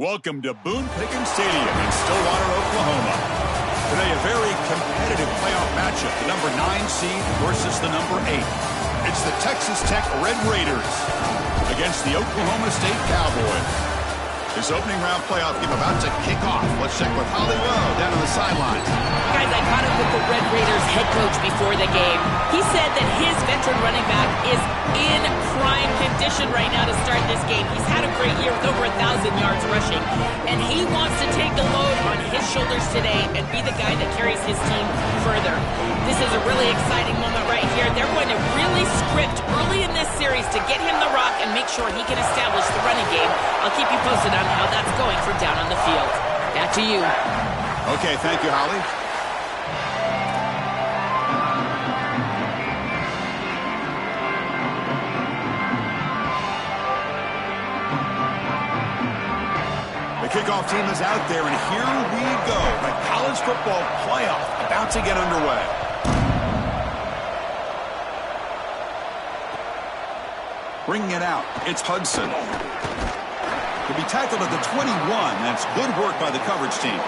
Welcome to Boone Pickens Stadium in Stillwater, Oklahoma. Today, a very competitive playoff matchup. The number 9 seed versus the number 8. It's the Texas Tech Red Raiders against the Oklahoma State Cowboys. This opening round playoff game about to kick off. Let's check with Holly Lowe down on the sidelines. Guys, I caught up with the Red Raiders head coach before the game. He said that his veteran running back is in prime condition right now to start this game. He's had a great year with over 1,000 yards rushing, and he wants to take the load on his shoulders today and be the guy that carries his team further. This is a really exciting moment right here. They're going to really script early in this series to get him the rock and make sure he can establish the running game. I'll keep you posted on how that's going from down on the field. Back to you. Okay, thank you, Holly. The kickoff team is out there, and here we go. The college football playoff about to get underway. Bringing it out, it's Hudson. To be tackled at the 21. That's good work by the coverage team.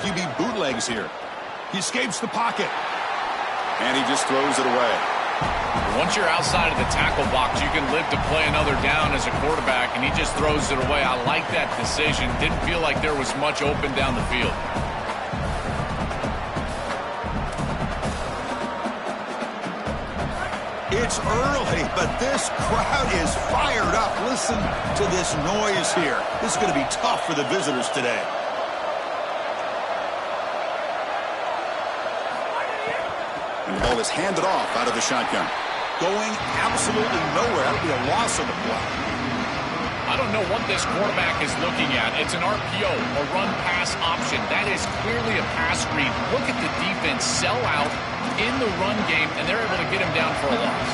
QB bootlegs here. He escapes the pocket. And he just throws it away. Once you're outside of the tackle box, you can live to play another down as a quarterback, and he just throws it away. I like that decision. Didn't feel like there was much open down the field. It's early, but this crowd is fired up. Listen to this noise here. This is going to be tough for the visitors today. And the ball is handed off out of the shotgun. Going absolutely nowhere. That'll be a loss on the play. I don't know what this quarterback is looking at. It's an RPO, a run-pass option. That is clearly a pass read. Look at the defense sell out in the run game, and they're able to get him down for a loss.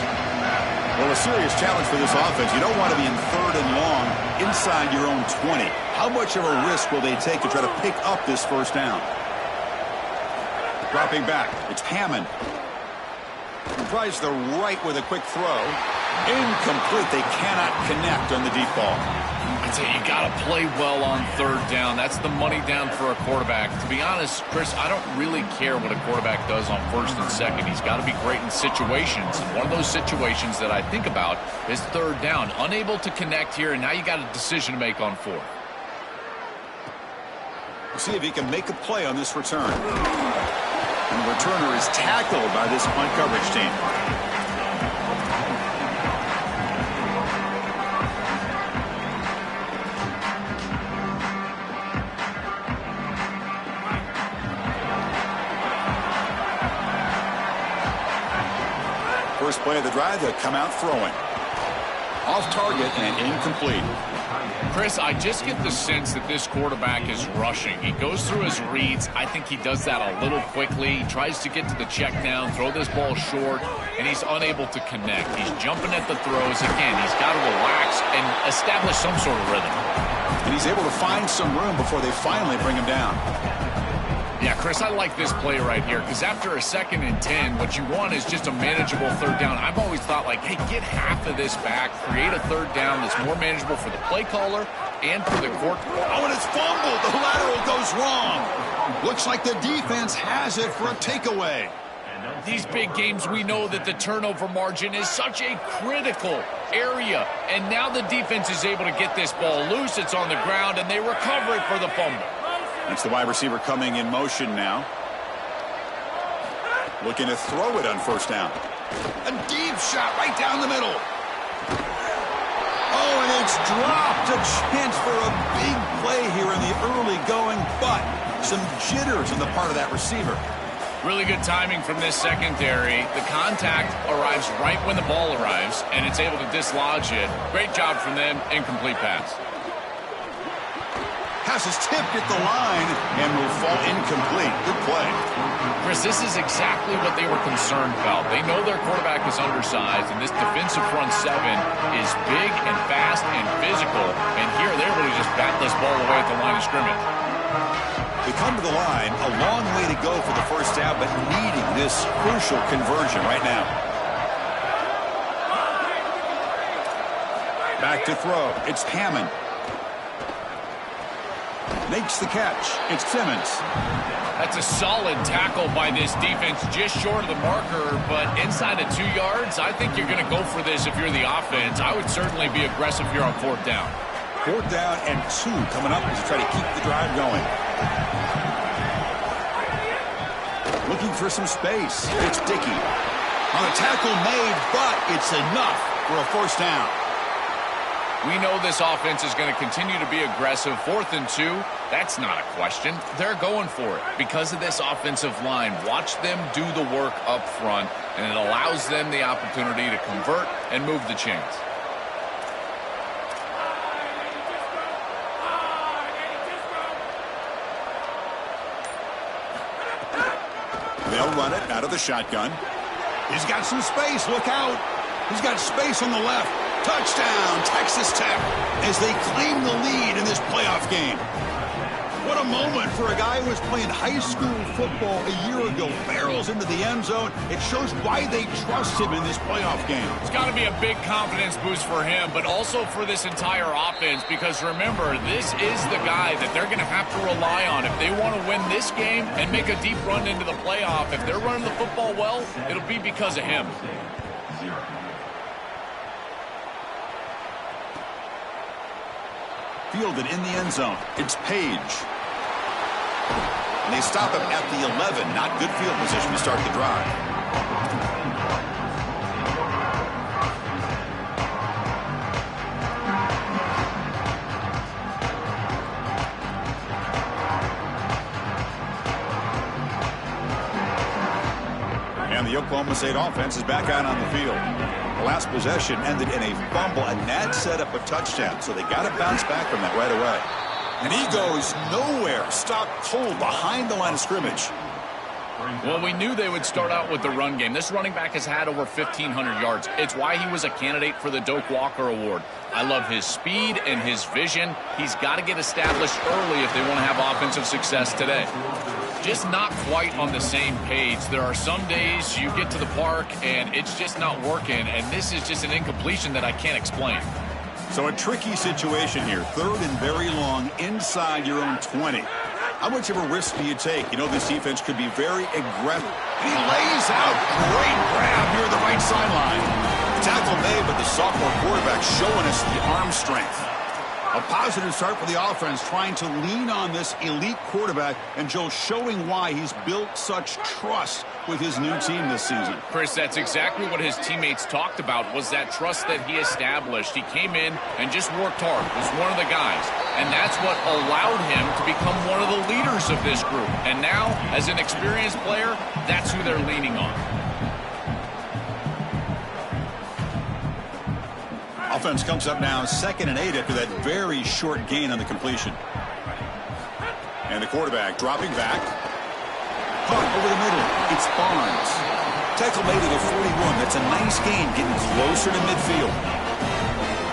Well, a serious challenge for this offense. You don't want to be in 3rd and long inside your own 20. How much of a risk will they take to try to pick up this first down? Dropping back, it's Hammond. He tries the right with a quick throw. Incomplete. They cannot connect on the deep ball. I tell you, you got to play well on 3rd down. That's the money down for a quarterback. To be honest, Chris, I don't really care what a quarterback does on 1st and 2nd. He's got to be great in situations. And one of those situations that I think about is 3rd down. Unable to connect here, and now you got a decision to make on 4th. We'll see if he can make a play on this return. And the returner is tackled by this punt coverage team. First play of the drive, they'll come out throwing. Off target and incomplete. Chris, I just get the sense that this quarterback is rushing. He goes through his reads. I think he does that a little quickly. He tries to get to the check down, throw this ball short, and he's unable to connect. He's jumping at the throws. Again, he's got to relax and establish some sort of rhythm. And he's able to find some room before they finally bring him down. Yeah, Chris, I like this play right here because after a 2nd and 10, what you want is just a manageable 3rd down. I've always thought, like, hey, get half of this back, create a 3rd down that's more manageable for the play caller and for the court. Oh, and it's fumbled. The lateral goes wrong. Looks like the defense has it for a takeaway. These big games, we know that the turnover margin is such a critical area. And now the defense is able to get this ball loose. It's on the ground, and they recover it for the fumble. That's the wide receiver coming in motion now. Looking to throw it on 1st down. A deep shot right down the middle. Oh, and it's dropped. A chance for a big play here in the early going, but some jitters on the part of that receiver. Really good timing from this secondary. The contact arrives right when the ball arrives, and it's able to dislodge it. Great job from them. Incomplete pass. pass is tipped at the line and will fall incomplete. Good play. Chris, this is exactly what they were concerned about. They know their quarterback is undersized, and this defensive front seven is big and fast and physical. And here they're able to just bat this ball away at the line of scrimmage. They come to the line, a long way to go for the first down, but needing this crucial conversion right now. Back to throw. It's Hammond. Makes the catch. It's Simmons. That's a solid tackle by this defense, just short of the marker, but inside of 2 yards, I think you're going to go for this if you're the offense. I would certainly be aggressive here on 4th down. 4th down and 2 coming up as you try to keep the drive going. Looking for some space. It's Dickey. On a tackle made, but it's enough for a 1st down. We know this offense is going to continue to be aggressive. 4th and 2, that's not a question. They're going for it because of this offensive line. Watch them do the work up front, and it allows them the opportunity to convert and move the chains. They'll run it out of the shotgun. He's got some space. Look out. He's got space on the left. Touchdown, Texas Tech, as they claim the lead in this playoff game. What a moment for a guy who was playing high school football a year ago. Barrels into the end zone. It shows why they trust him in this playoff game. It's got to be a big confidence boost for him, but also for this entire offense, because remember, this is the guy that they're going to have to rely on if they want to win this game and make a deep run into the playoff. If they're running the football well, it'll be because of him. Fielded in the end zone. It's Page. And they stop him at the 11. Not good field position to start the drive. And the Oklahoma State offense is back out on the field. The last possession ended in a fumble, and that set up a touchdown. So they got to bounce back from that right away. And he goes nowhere. Stopped cold behind the line of scrimmage. Well, we knew they would start out with the run game. This running back has had over 1,500 yards. It's why he was a candidate for the Doak Walker Award. I love his speed and his vision. He's got to get established early if they want to have offensive success today. Just not quite on the same page. There are some days you get to the park and it's just not working, and this is just an incompletion that I can't explain. So a tricky situation here. 3rd and very long inside your own 20. How much of a risk do you take? You know this defense could be very aggressive. And he lays out. Great grab here at the right sideline. Tackle made, but the sophomore quarterback showing us the arm strength. A positive start for the offense, trying to lean on this elite quarterback, and Joe showing why he's built such trust with his new team this season. Chris, that's exactly what his teammates talked about, was that trust that he established. He came in and just worked hard, was one of the guys, and that's what allowed him to become one of the leaders of this group. And now, as an experienced player, that's who they're leaning on. Offense comes up now 2nd and 8 after that very short gain on the completion. And the quarterback dropping back. Caught over the middle. It's Barnes. Tackle made at the 41. That's a nice gain, getting closer to midfield.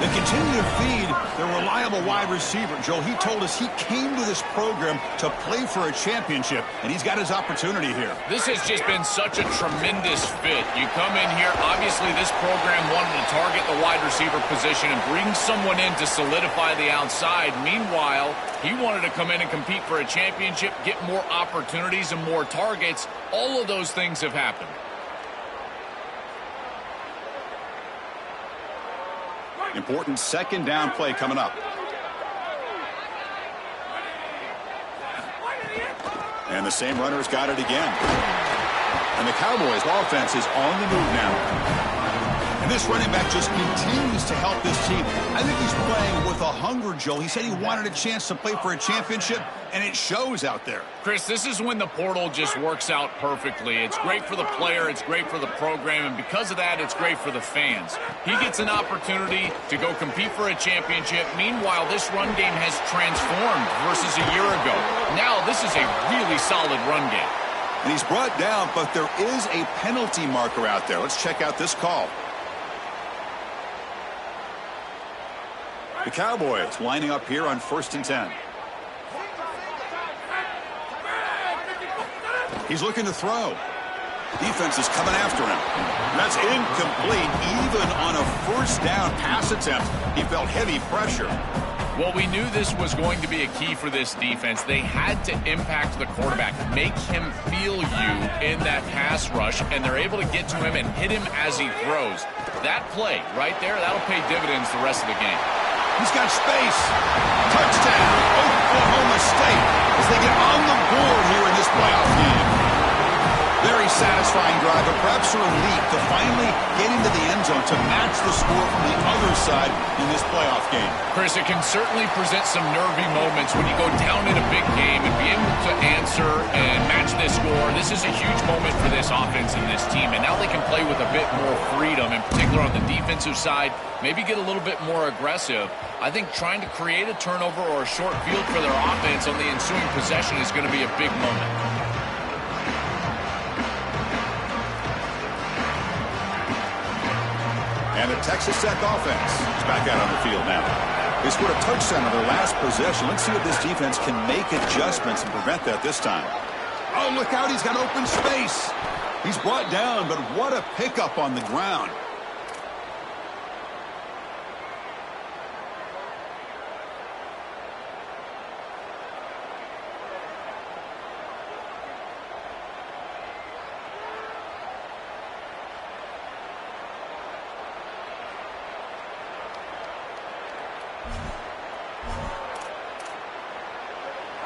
They continue to feed their reliable wide receiver. Joe, he told us he came to this program to play for a championship, and he's got his opportunity here. This has just been such a tremendous fit. You come in here, obviously this program wanted to target the wide receiver position and bring someone in to solidify the outside. Meanwhile, he wanted to come in and compete for a championship, get more opportunities and more targets. All of those things have happened. Important 2nd down play coming up. And the same runner's got it again. And the Cowboys offense is on the move now. And And this running back just continues to help this team. I think he's playing with a hunger, Joel. He said he wanted a chance to play for a championship, and it shows out there. Chris, this is when the portal just works out perfectly. It's great for the player, it's great for the program, and because of that, it's great for the fans. He gets an opportunity to go compete for a championship. Meanwhile, this run game has transformed versus a year ago. Now, this is a really solid run game. And he's brought down, but there is a penalty marker out there. Let's check out this call. The Cowboys lining up here on 1st and 10. He's looking to throw. Defense is coming after him. That's incomplete. Even on a 1st down pass attempt, he felt heavy pressure. Well, we knew this was going to be a key for this defense. They had to impact the quarterback, make him feel you in that pass rush, and they're able to get to him and hit him as he throws. That play right there, that'll pay dividends the rest of the game. He's got space. Touchdown, Oklahoma State, as they get on the board here in this playoff game. Very satisfying drive, but perhaps a relief to finally get into the end zone to match the score from the other side in this playoff game. Chris, it can certainly present some nervy moments when you go down in a big game and be able to answer and match this score. This is a huge moment for this offense and this team, and now they can play with a bit more freedom, in particular on the defensive side, maybe get a little bit more aggressive. I think trying to create a turnover or a short field for their offense on the ensuing possession is going to be a big moment. And the Texas Tech offense is back out on the field now. They scored a touchdown on their last possession. Let's see if this defense can make adjustments and prevent that this time. Oh, look out. He's got open space. He's brought down, but what a pickup on the ground.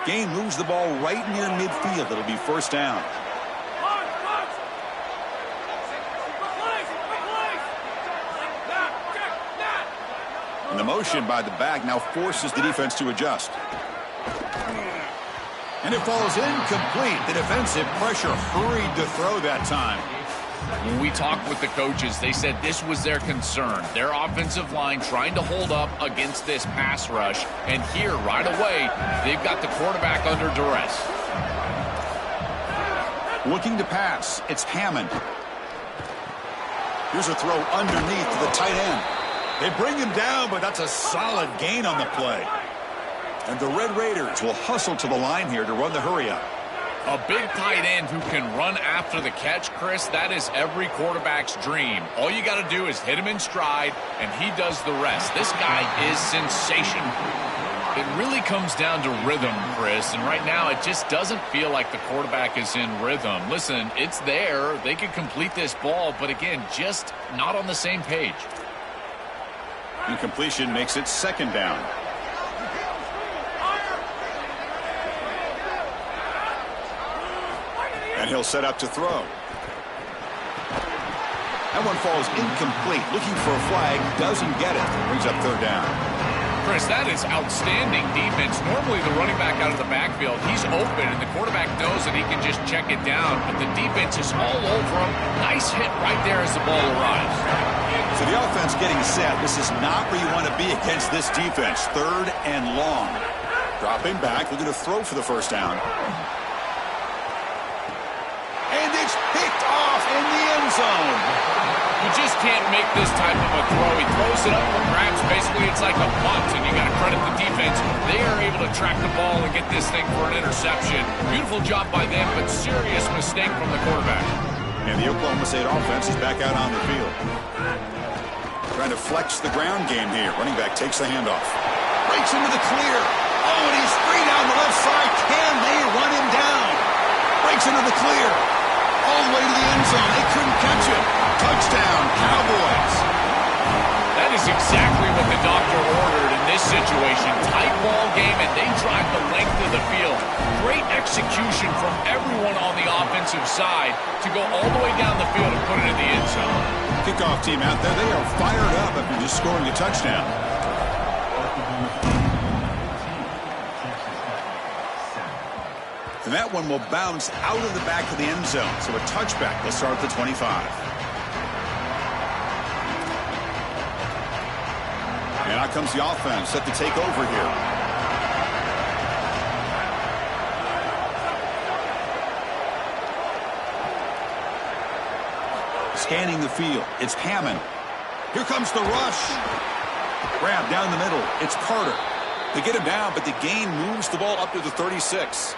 Gain moves the ball right near midfield. It'll be 1st down. And the motion by the back now forces the defense to adjust. And it falls incomplete. The defensive pressure hurried to throw that time. When we talked with the coaches, they said this was their concern. Their offensive line trying to hold up against this pass rush. And here, right away, they've got the quarterback under duress. Looking to pass. It's Hammond. Here's a throw underneath to the tight end. They bring him down, but that's a solid gain on the play. And the Red Raiders will hustle to the line here to run the hurry-up. A big tight end who can run after the catch, Chris, that is every quarterback's dream. All you got to do is hit him in stride, and he does the rest. This guy is sensational. It really comes down to rhythm, Chris, and right now it just doesn't feel like the quarterback is in rhythm. Listen, it's there. They could complete this ball, but again, just not on the same page. Incompletion makes it 2nd down. And he'll set up to throw. That one falls incomplete. Looking for a flag. Doesn't get it. Brings up 3rd down. Chris, that is outstanding defense. Normally the running back out of the backfield, he's open, and the quarterback knows that he can just check it down. But the defense is all over him. Nice hit right there as the ball arrives. So the offense getting set. This is not where you want to be against this defense. 3rd and long. Dropping back. Looking to throw for the 1st down. And it's picked off in the end zone. You just can't make this type of a throw. He throws it up for grabs. Basically, it's like a punt, and you got to credit the defense. They are able to track the ball and get this thing for an interception. Beautiful job by them, but serious mistake from the quarterback. And the Oklahoma State offense is back out on the field. Trying to flex the ground game here. Running back takes the handoff. Breaks into the clear. Oh, and he's free down the left side. Can they run him down? Breaks into the clear. All the way to the end zone. They couldn't catch him. Touchdown, Cowboys. That is exactly what the doctor ordered, and this situation. Tight ball game, and they drive the length of the field. Great execution from everyone on the offensive side to go all the way down the field and put it in the end zone. Kickoff team out there, they are fired up after just scoring a touchdown. And that one will bounce out of the back of the end zone. So a touchback will start at the 25. And out comes the offense set to take over here. Scanning the field. It's Hammond. Here comes the rush. Grab down the middle. It's Carter. They get him down, but the gain moves the ball up to the 36.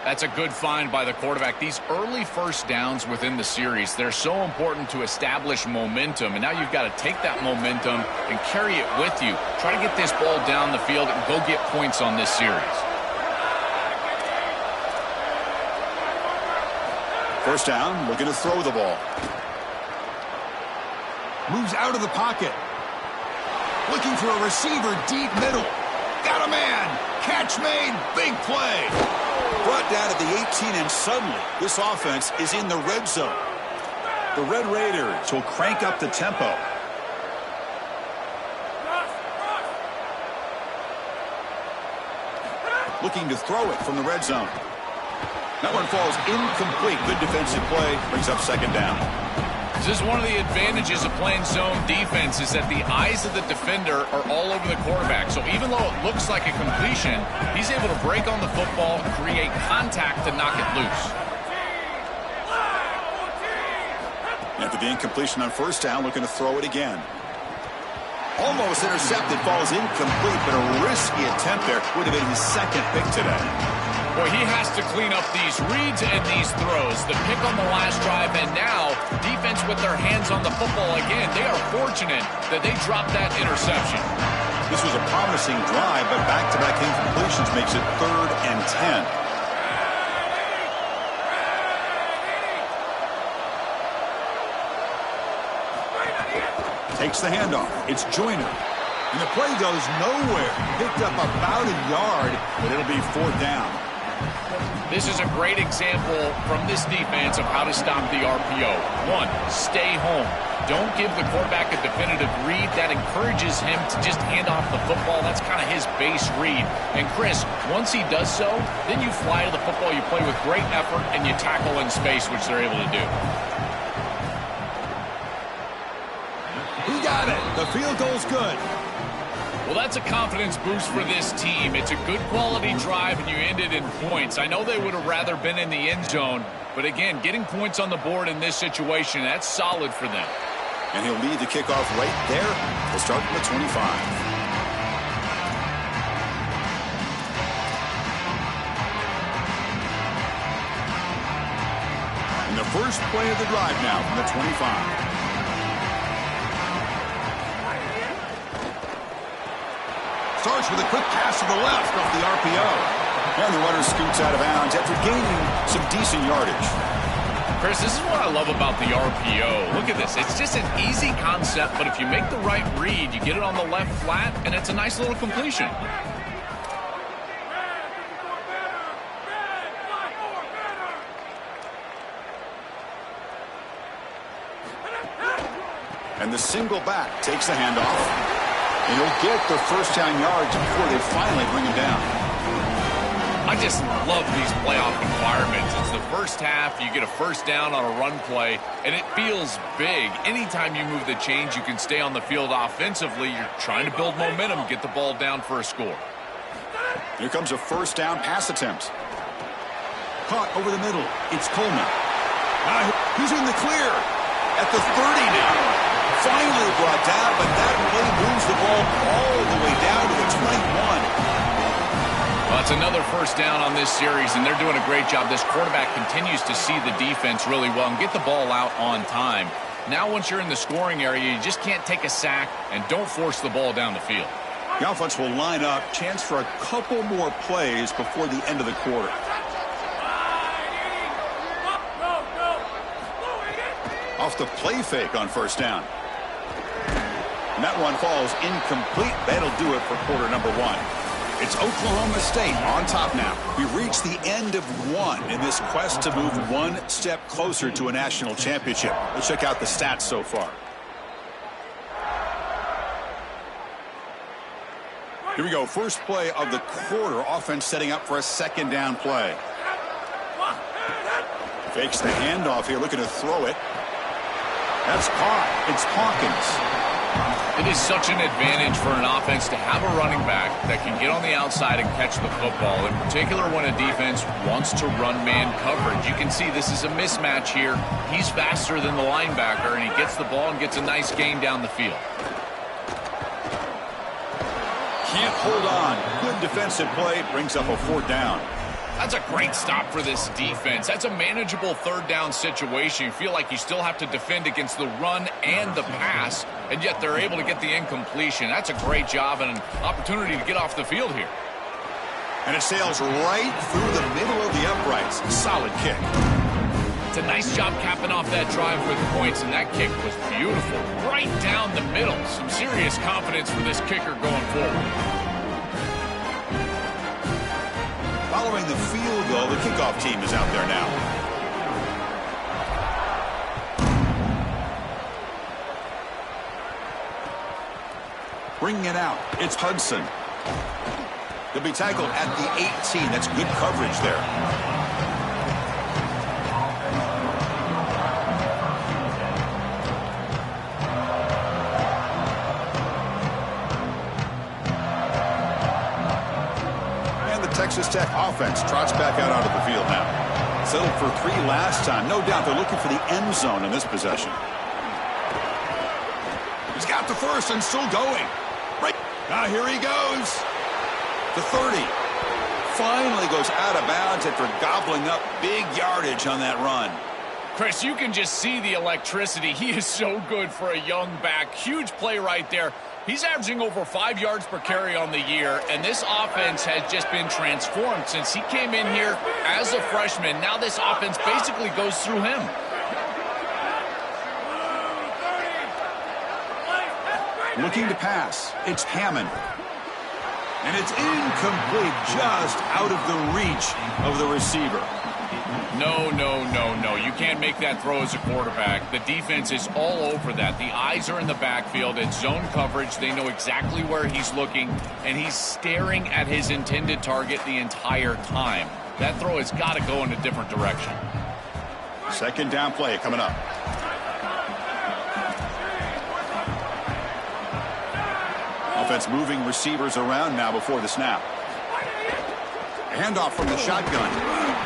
That's a good find by the quarterback. These early first downs within the series, they're so important to establish momentum. And now you've got to take that momentum and carry it with you. Try to get this ball down the field and go get points on this series. First down, looking to throw the ball. Moves out of the pocket. Looking for a receiver deep middle. Got a man. Catch made. Big play. Brought down at the 18, and suddenly this offense is in the red zone. The Red Raiders will crank up the tempo. Looking to throw it from the red zone. That one falls incomplete. Good defensive play. Brings up second down. This is one of the advantages of playing zone defense is that the eyes of the defender are all over the quarterback. So even though it looks like a completion, he's able to break on the football, create contact to knock it loose. After the incompletion on first down, looking to throw it again. Almost intercepted, falls incomplete, but a risky attempt there. Would have been his second pick today. Boy, he has to clean up these reads and these throws. The pick on the last drive, and now defense with their hands on the football again. They are fortunate that they dropped that interception. This was a promising drive, but back-to-back incompletions makes it 3rd and 10. Takes the handoff. It's Joyner. And the play goes nowhere. Picked up about a yard, but it'll be 4th down. This is a great example from this defense of how to stop the RPO. 1, stay home. Don't give the quarterback a definitive read. That encourages him to just hand off the football. That's kind of his base read. And Chris, once he does so, then you fly to the football, you play with great effort, and you tackle in space, which they're able to do. He got it. The field goal's good. Well, that's a confidence boost for this team. It's a good quality drive, and you end it in points. I know they would have rather been in the end zone, but again, getting points on the board in this situation, that's solid for them. And he'll lead the kickoff right there. We'll start from the 25. And the first play of the drive now from the 25. Starts with a quick pass to the left off the RPO. And the runner scoots out of bounds after gaining some decent yardage. Chris, this is what I love about the RPO. Look at this. It's just an easy concept, but if you make the right read, you get it on the left flat, and it's a nice little completion. And the single back takes the handoff. And he'll get the first down yards before they finally bring him down. I just love these playoff environments. It's the first half, you get a first down on a run play, and it feels big. Anytime you move the chains, you can stay on the field offensively. You're trying to build momentum, get the ball down for a score. Here comes a first down pass attempt. Caught over the middle. It's Coleman. He's in the clear at the 30 now. Finally brought down, but that play moves the ball all the way down to the 21. Well, it's another first down on this series, and they're doing a great job. This quarterback continues to see the defense really well and get the ball out on time. Now, once you're in the scoring area, you just can't take a sack and don't force the ball down the field. The offense will line up. Chance for a couple more plays before the end of the quarter. Off the play fake on first down. And that one falls incomplete. That'll do it for quarter number one. It's Oklahoma State on top now. We reach the end of one in this quest to move one step closer to a national championship. Let's check out the stats so far. Here we go. First play of the quarter. Offense setting up for a second down play. Fakes the handoff here, looking to throw it. That's caught. It's Hawkins. It is such an advantage for an offense to have a running back that can get on the outside and catch the football, in particular when a defense wants to run man coverage. You can see this is a mismatch here. He's faster than the linebacker, and he gets the ball and gets a nice gain down the field. Can't hold on. Good defensive play. Brings up a fourth down. That's a great stop for this defense. That's a manageable third down situation. You feel like you still have to defend against the run and the pass, and yet they're able to get the incompletion. That's a great job and an opportunity to get off the field here. And it sails right through the middle of the uprights. Solid kick. It's a nice job capping off that drive with points, and that kick was beautiful. Right down the middle. Some serious confidence for this kicker going forward. Following the field goal, the kickoff team is out there now. Bringing it out, it's Hudson. He'll be tackled at the 18. That's good coverage there. Texas Tech offense trots back out onto the field now. Settled for 3 last time. No doubt they're looking for the end zone in this possession. He's got the first and still going. Right. Now here he goes. The 30. Finally goes out of bounds after gobbling up big yardage on that run. Chris, you can just see the electricity. He is so good for a young back. Huge play right there. He's averaging over 5 yards per carry on the year, and this offense has just been transformed since he came in here as a freshman. Now this offense basically goes through him. Looking to pass. It's Hammond. And it's incomplete, just out of the reach of the receiver. No, no, no, no. You can't make that throw as a quarterback. The defense is all over that. The eyes are in the backfield. It's zone coverage. They know exactly where he's looking, and he's staring at his intended target the entire time. That throw has got to go in a different direction. Second down play coming up. Offense moving receivers around now before the snap. Handoff from the shotgun.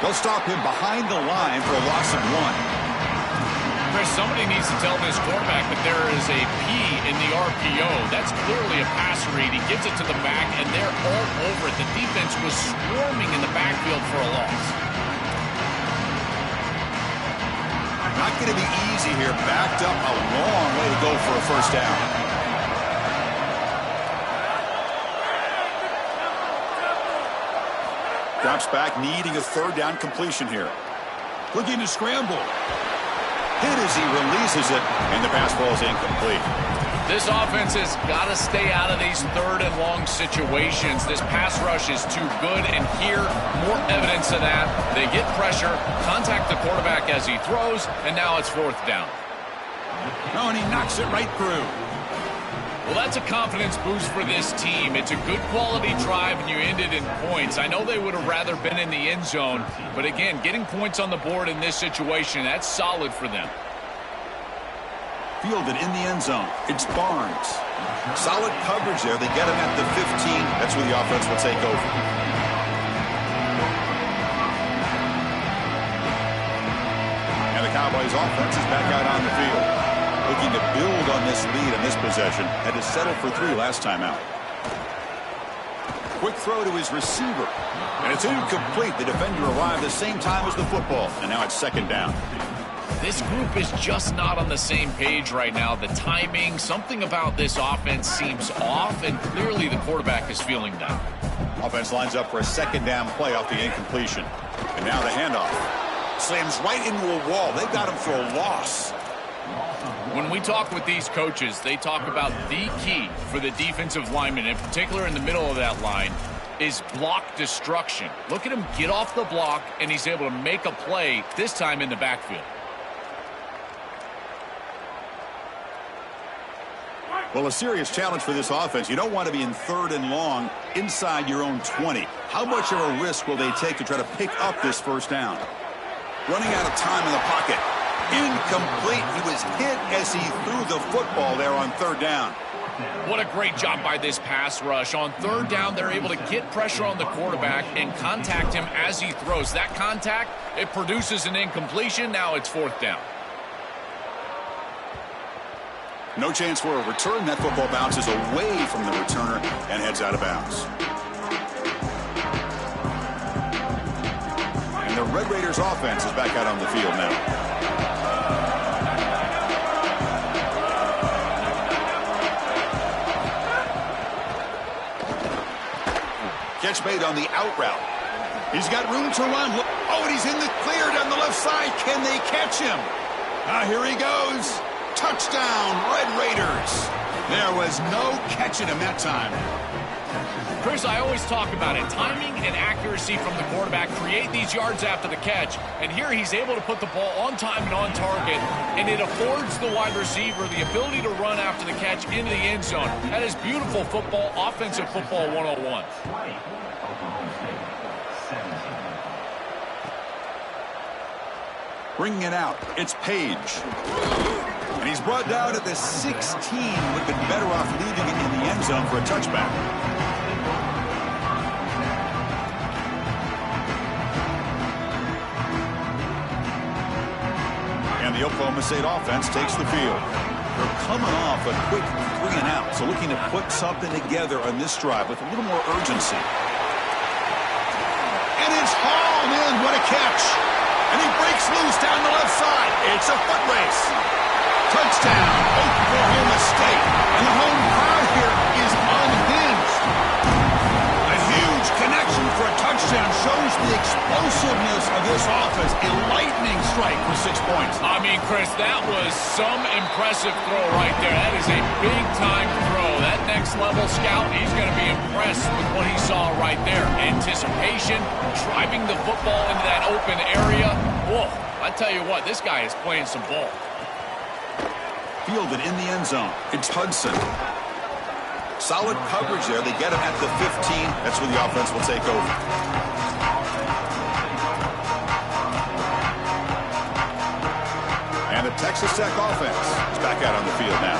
They'll stop him behind the line for a loss of 1. Chris, somebody needs to tell this quarterback that there is a P in the RPO. That's clearly a pass read. He gives it to the back, and they're all over it. The defense was swarming in the backfield for a loss. Not going to be easy here. Backed up a long way to go for a first down. Drops back, needing a third down completion here. Looking to scramble. Hit as he releases it, and the pass ball is incomplete. This offense has got to stay out of these third and long situations. This pass rush is too good, and here, more evidence of that. They get pressure, contact the quarterback as he throws, and now it's fourth down. Oh, and he knocks it right through. Well, that's a confidence boost for this team. It's a good quality drive, and you end it in points. I know they would have rather been in the end zone, but again, getting points on the board in this situation, that's solid for them. Fielded in the end zone. It's Barnes. Solid coverage there. They get him at the 15. That's where the offense will take over. And the Cowboys offense is back out on the field. Looking to build on this lead in this possession. Had to settle for 3 last time out. Quick throw to his receiver. And it's incomplete. The defender arrived the same time as the football. And now it's second down. This group is just not on the same page right now. The timing, something about this offense seems off, and clearly the quarterback is feeling that. Offense lines up for a second down play off the incompletion. And now the handoff. Slams right into a wall. They've got him for a loss. When we talk with these coaches, they talk about the key for the defensive lineman, in particular in the middle of that line, is block destruction. Look at him get off the block, and he's able to make a play, this time in the backfield. Well, a serious challenge for this offense. You don't want to be in 3rd and long inside your own 20. How much of a risk will they take to try to pick up this first down? Running out of time in the pocket. Incomplete. He was hit as he threw the football there on 3rd down. What a great job by this pass rush. On 3rd down, they're able to get pressure on the quarterback and contact him as he throws. That contact, it produces an incompletion. Now it's 4th down. No chance for a return. That football bounces away from the returner and heads out of bounds. And the Red Raiders offense is back out on the field now. Catch made on the out route. He's got room to run. Oh, and he's in the clear down the left side. Can they catch him? Here he goes. Touchdown, Red Raiders. There was no catching him that time. Chris, I always talk about it. Timing and accuracy from the quarterback create these yards after the catch. And here he's able to put the ball on time and on target. And it affords the wide receiver the ability to run after the catch into the end zone. That is beautiful football, offensive football 101. Bringing it out, it's Page. And he's brought down at the 16. Would have been better off leaving it in the end zone for a touchback. And the Oklahoma State offense takes the field. They're coming off a quick 3 and out, so looking to put something together on this drive with a little more urgency. And it's hauled in. What a catch. And he breaks loose down the left side. It's a foot race. Touchdown, Oklahoma State. And the home crowd here is unhinged. A huge connection for a touchdown shows the explosiveness of this offense. A lightning strike for 6 points. I mean, Chris, that was some impressive throw right there. That is a big-time throw. That next-level scout, he's going to be impressed with what he saw right there. Anticipation, driving the football into that open area. Whoa, I tell you what, this guy is playing some ball. Fielded in the end zone. It's Hudson. Solid coverage there. They get him at the 15. That's where the offense will take over. And the Texas Tech offense is back out on the field now.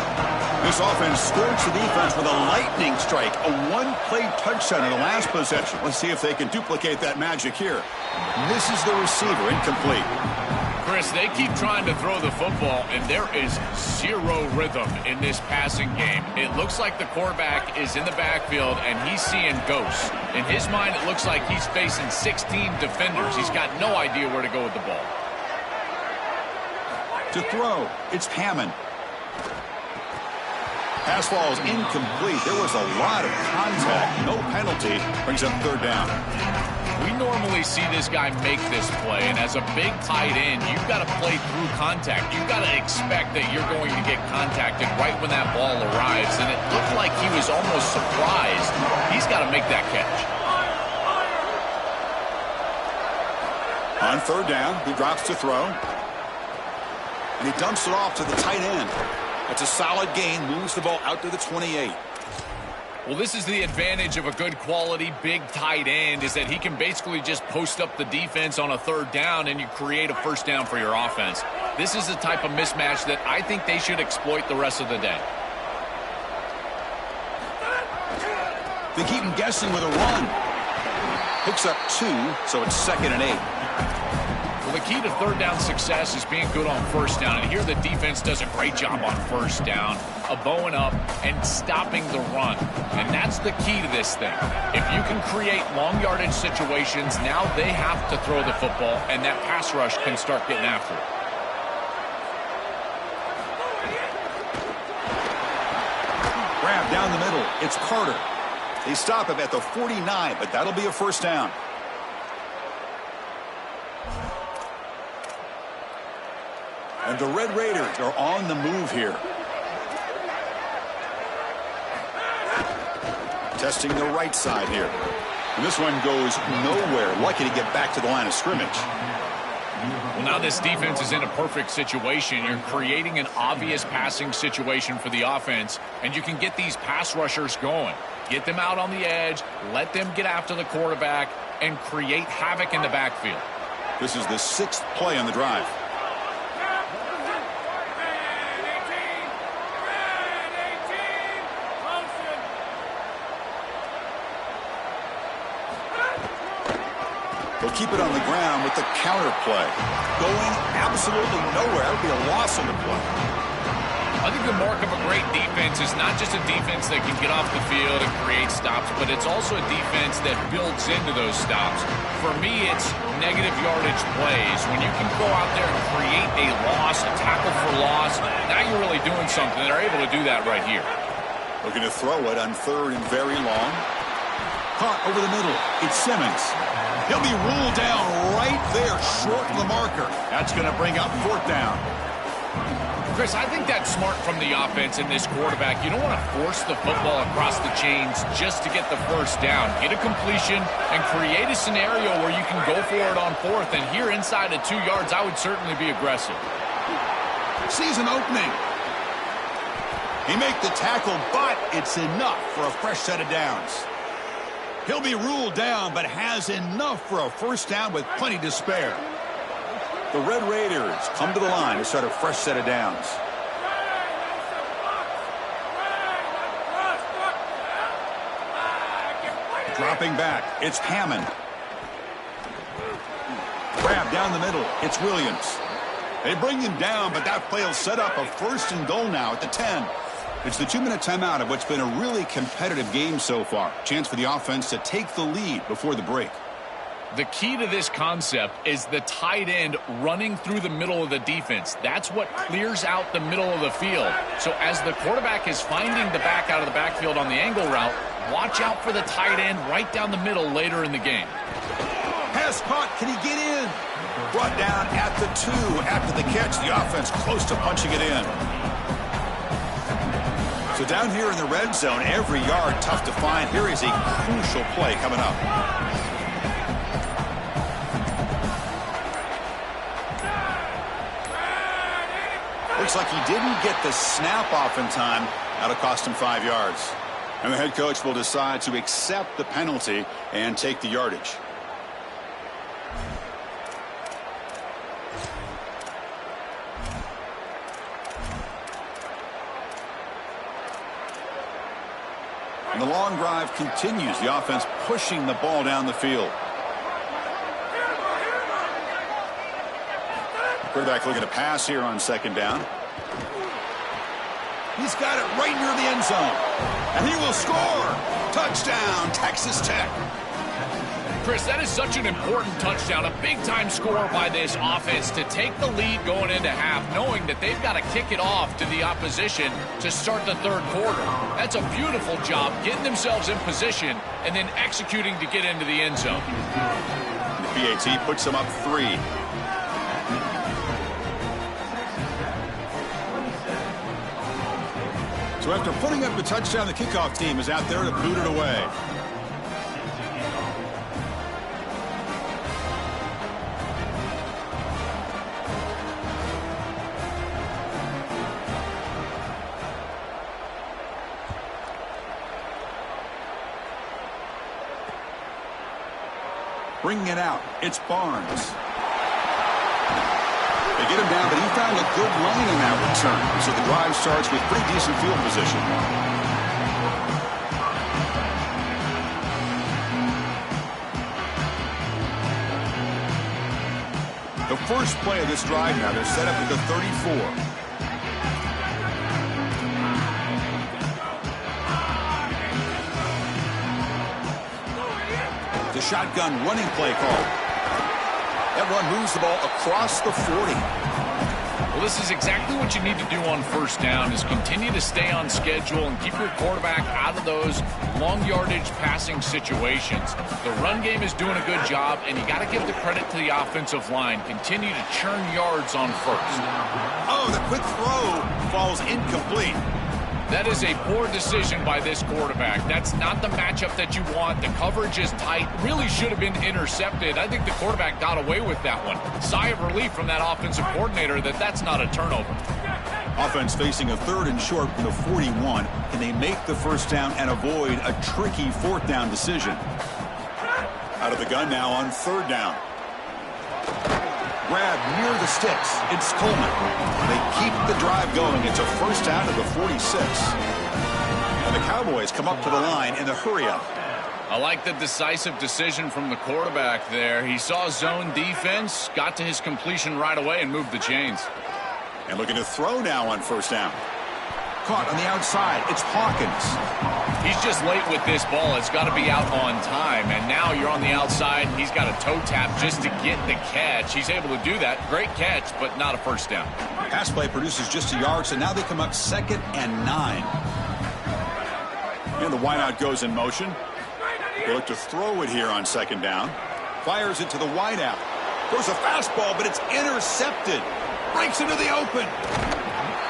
This offense scorched the defense with a lightning strike. A one-play touchdown in the last possession. Let's see if they can duplicate that magic here. Misses the receiver. Incomplete. Chris, they keep trying to throw the football, and there is zero rhythm in this passing game. It looks like the quarterback is in the backfield, and he's seeing ghosts. In his mind, it looks like he's facing 16 defenders. He's got no idea where to go with the ball. To throw, it's Hammond. Pass falls incomplete. There was a lot of contact. No penalty. Brings up 3rd down. We normally see this guy make this play, and as a big tight end, you've got to play through contact. You've got to expect that you're going to get contacted right when that ball arrives, and it looked like he was almost surprised. He's got to make that catch. On 3rd down, he drops to throw. And he dumps it off to the tight end. That's a solid gain, moves the ball out to the 28. Well, this is the advantage of a good quality big tight end, is that he can basically just post up the defense on a 3rd down and you create a first down for your offense. This is the type of mismatch that I think they should exploit the rest of the day. They keep him guessing with a run. Picks up 2, so it's 2nd and 8. Well, the key to 3rd down success is being good on 1st down. And here the defense does a great job on 1st down, of bowing up and stopping the run. And that's the key to this thing. If you can create long yardage situations, now they have to throw the football, and that pass rush can start getting after it. Grab down the middle. It's Carter. They stop him at the 49, but that'll be a first down. And the Red Raiders are on the move here. Testing the right side here. And this one goes nowhere. Lucky to get back to the line of scrimmage. Well, now this defense is in a perfect situation. You're creating an obvious passing situation for the offense, and you can get these pass rushers going. Get them out on the edge, let them get after the quarterback, and create havoc in the backfield. This is the 6th play on the drive. They'll keep it on the ground with the counter play. Going absolutely nowhere. That would be a loss on the play. I think the mark of a great defense is not just a defense that can get off the field and create stops, but it's also a defense that builds into those stops. For me, it's negative yardage plays. When you can go out there and create a loss, a tackle for loss, now you're really doing something. They're able to do that right here. Looking to throw it on 3rd and very long. Caught over the middle. It's Simmons. He'll be ruled down right there, short of the marker. That's going to bring up 4th down. Chris, I think that's smart from the offense and this quarterback. You don't want to force the football across the chains just to get the 1st down. Get a completion and create a scenario where you can go for it on 4th. And here inside of 2 yards, I would certainly be aggressive. Sees an opening. He makes the tackle, but it's enough for a fresh set of downs. He'll be ruled down, but has enough for a 1st down with plenty to spare. The Red Raiders come to the line to start a fresh set of downs. Dropping back, it's Hammond. Grab down the middle, it's Williams. They bring him down, but that play will set up a 1st and goal now at the 10. It's the 2-minute timeout of what's been a really competitive game so far. Chance for the offense to take the lead before the break. The key to this concept is the tight end running through the middle of the defense. That's what clears out the middle of the field. So as the quarterback is finding the back out of the backfield on the angle route, watch out for the tight end right down the middle later in the game. Pass caught. Can he get in? Brought down at the 2 after the catch. The offense close to punching it in. So down here in the red zone, every yard tough to find. Here is a crucial play coming up. Looks like he didn't get the snap off in time. That'll cost him 5 yards. And the head coach will decide to accept the penalty and take the yardage. And the long drive continues. The offense pushing the ball down the field. Quarterback looking to pass here on 2nd down. He's got it right near the end zone. And he will score. Touchdown, Texas Tech. Chris, that is such an important touchdown, a big-time score by this offense to take the lead going into half, knowing that they've got to kick it off to the opposition to start the 3rd quarter. That's a beautiful job, getting themselves in position and then executing to get into the end zone. The PAT puts them up 3. So after putting up the touchdown, the kickoff team is out there to boot it away. Bringing it out, it's Barnes. They get him down, but he found a good lane in that return. So the drive starts with pretty decent field position. The first play of this drive now, they're set up at the 34. The shotgun running play call. That run moves the ball across the 40. Well, this is exactly what you need to do on first down, is continue to stay on schedule and keep your quarterback out of those long yardage passing situations. The run game is doing a good job, and you got to give the credit to the offensive line. Continue to churn yards on first. Oh, the quick throw falls incomplete. That is a poor decision by this quarterback. That's not the matchup that you want. The coverage is tight. Really should have been intercepted. I think the quarterback got away with that one. Sigh of relief from that offensive coordinator that that's not a turnover. Offense facing a 3rd and short from the 41. Can they make the first down and avoid a tricky 4th down decision? Out of the gun now on 3rd down. Grab near the sticks. It's Coleman. They keep the drive going. It's a first down to the 46. And the Cowboys come up to the line in the hurry-up. I like the decisive decision from the quarterback there. He saw zone defense, got to his completion right away, and moved the chains. And looking to throw now on first down. Caught on the outside. It's Hawkins. He's just late with this ball. It's got to be out on time. And now you're on the outside. He's got a toe tap just to get the catch. He's able to do that. Great catch, but not a first down. Pass play produces just a yard, so now they come up 2nd and 9. And the wideout goes in motion. They look to throw it here on 2nd down. Fires it to the wideout. Throws a fastball, but it's intercepted. Breaks into the open.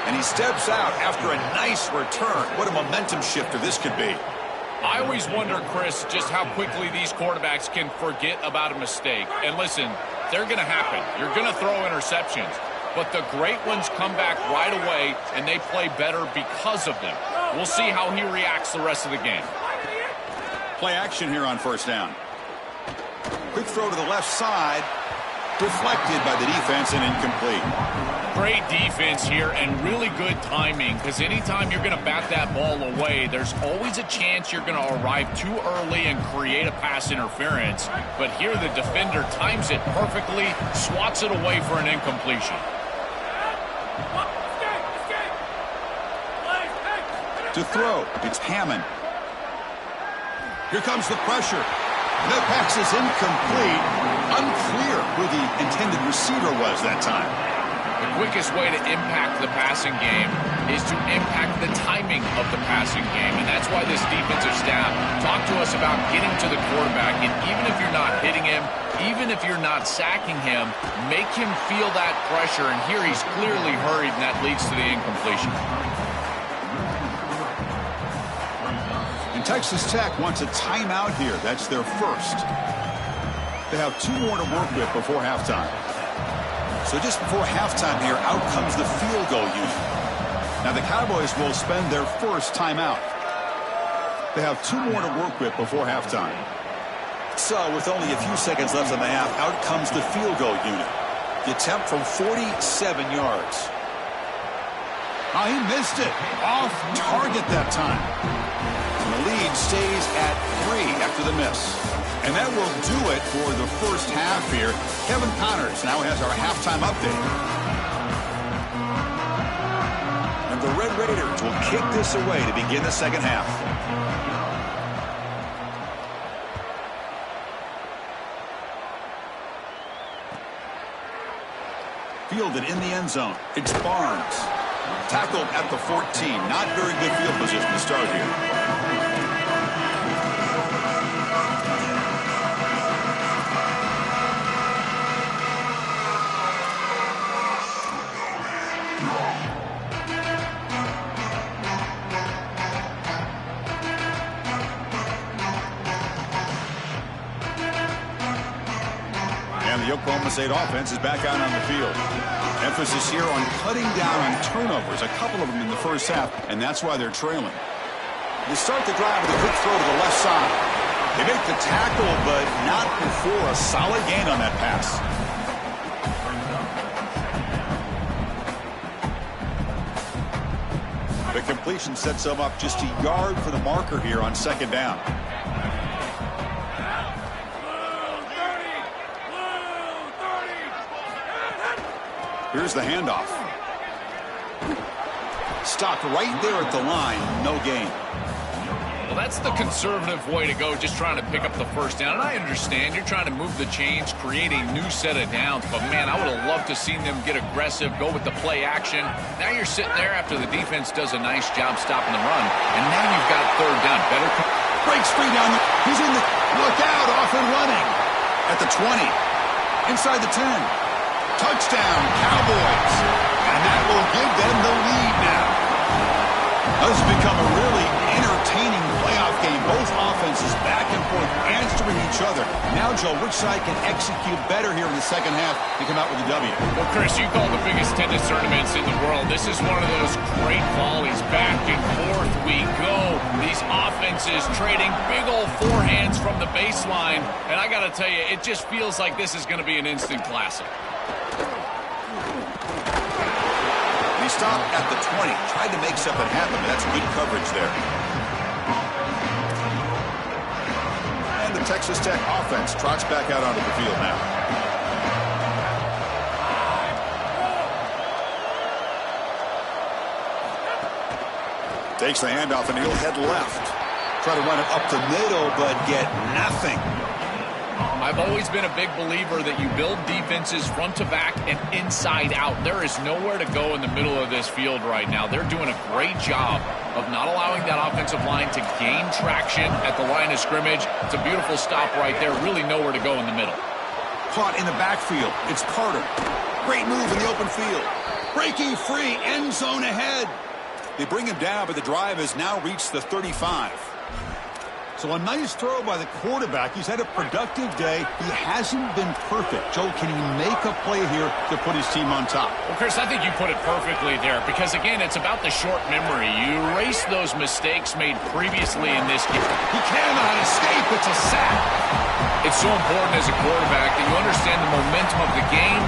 And he steps out after a nice return. What a momentum shifter this could be. I always wonder, Chris, just how quickly these quarterbacks can forget about a mistake. And listen, they're going to happen. You're going to throw interceptions. But the great ones come back right away, and they play better because of them. We'll see how he reacts the rest of the game. Play action here on first down. Quick throw to the left side. Deflected by the defense and incomplete. Great defense here and really good timing, because anytime you're going to bat that ball away, there's always a chance you're going to arrive too early and create a pass interference. But here the defender times it perfectly, swats it away for an incompletion. To throw, it's Hammond. Here comes the pressure. The pass is incomplete. Unclear who the intended receiver was that time. The quickest way to impact the passing game is to impact the timing of the passing game. And that's why this defensive staff talk to us about getting to the quarterback. And even if you're not hitting him, even if you're not sacking him, make him feel that pressure. And here he's clearly hurried, and that leads to the incompletion. And Texas Tech wants a timeout here. That's their first. They have 2 more to work with before halftime. So just before halftime here, out comes the field goal unit. Now the Cowboys will spend their first timeout. They have 2 more to work with before halftime. So with only a few seconds left in the half, out comes the field goal unit. The attempt from 47 yards. Oh, he missed it. Off target that time. And the lead stays at 3 after the miss. And that will do it for the first half here. Kevin Connors now has our halftime update. And the Red Raiders will kick this away to begin the second half. Fielded in the end zone. It's Barnes. Tackled at the 14. Not very good field position to start here. The Oklahoma State offense is back out on the field. Emphasis here on cutting down on turnovers, a couple of them in the first half, and that's why they're trailing. They start the drive with a quick throw to the left side. They make the tackle, but not before a solid gain on that pass. The completion sets them up just a yard for the marker here on second down. Here's the handoff. Stopped right there at the line. No gain. Well, that's the conservative way to go, just trying to pick up the first down. And I understand you're trying to move the chains, create a new set of downs. But, man, I would have loved to seen them get aggressive, go with the play action. Now you're sitting there after the defense does a nice job stopping the run. And now you've got third down. Better breaks free down the, he's in the, look out, off and running. At the 20, inside the 10. Touchdown, Cowboys. And that will give them the lead now. This has become a really entertaining playoff game. Both offenses back and forth, answering each other. Now, Joe, which side can execute better here in the second half to come out with a W? Well, Chris, you call the biggest tennis tournaments in the world. This is one of those great volleys. Back and forth we go. These offenses trading big old forehands from the baseline. And I got to tell you, it just feels like this is going to be an instant classic. Stopped at the 20. Tried to make something happen, but that's good coverage there. And the Texas Tech offense trots back out onto the field now. Takes the handoff, and he'll head left. Try to run it up the middle, but get nothing. I've always been a big believer that you build defenses front to back and inside out. There is nowhere to go in the middle of this field right now. They're doing a great job of not allowing that offensive line to gain traction at the line of scrimmage. It's a beautiful stop right there. Really nowhere to go in the middle. Caught in the backfield. It's Carter. Great move in the open field. Breaking free. End zone ahead. They bring him down, but the drive has now reached the 35. So a nice throw by the quarterback. He's had a productive day. He hasn't been perfect. Joe, can he make a play here to put his team on top? Well, Chris, I think you put it perfectly there because, again, it's about the short memory. You erase those mistakes made previously in this game. He cannot escape. It's a sack. It's so important as a quarterback that you understand the momentum of the game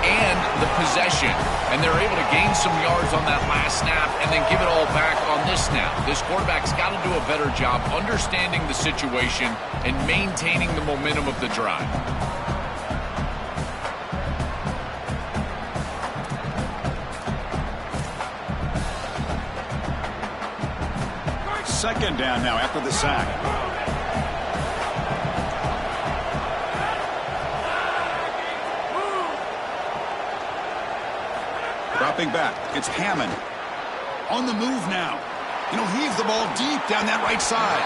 and the possession. And they're able to gain some yards on that last snap and then give it all back on this snap. This quarterback's got to do a better job understanding the situation and maintaining the momentum of the drive. Second down now after the sack. Dropping back. It's Hammond. On the move now. Heave the ball deep down that right side.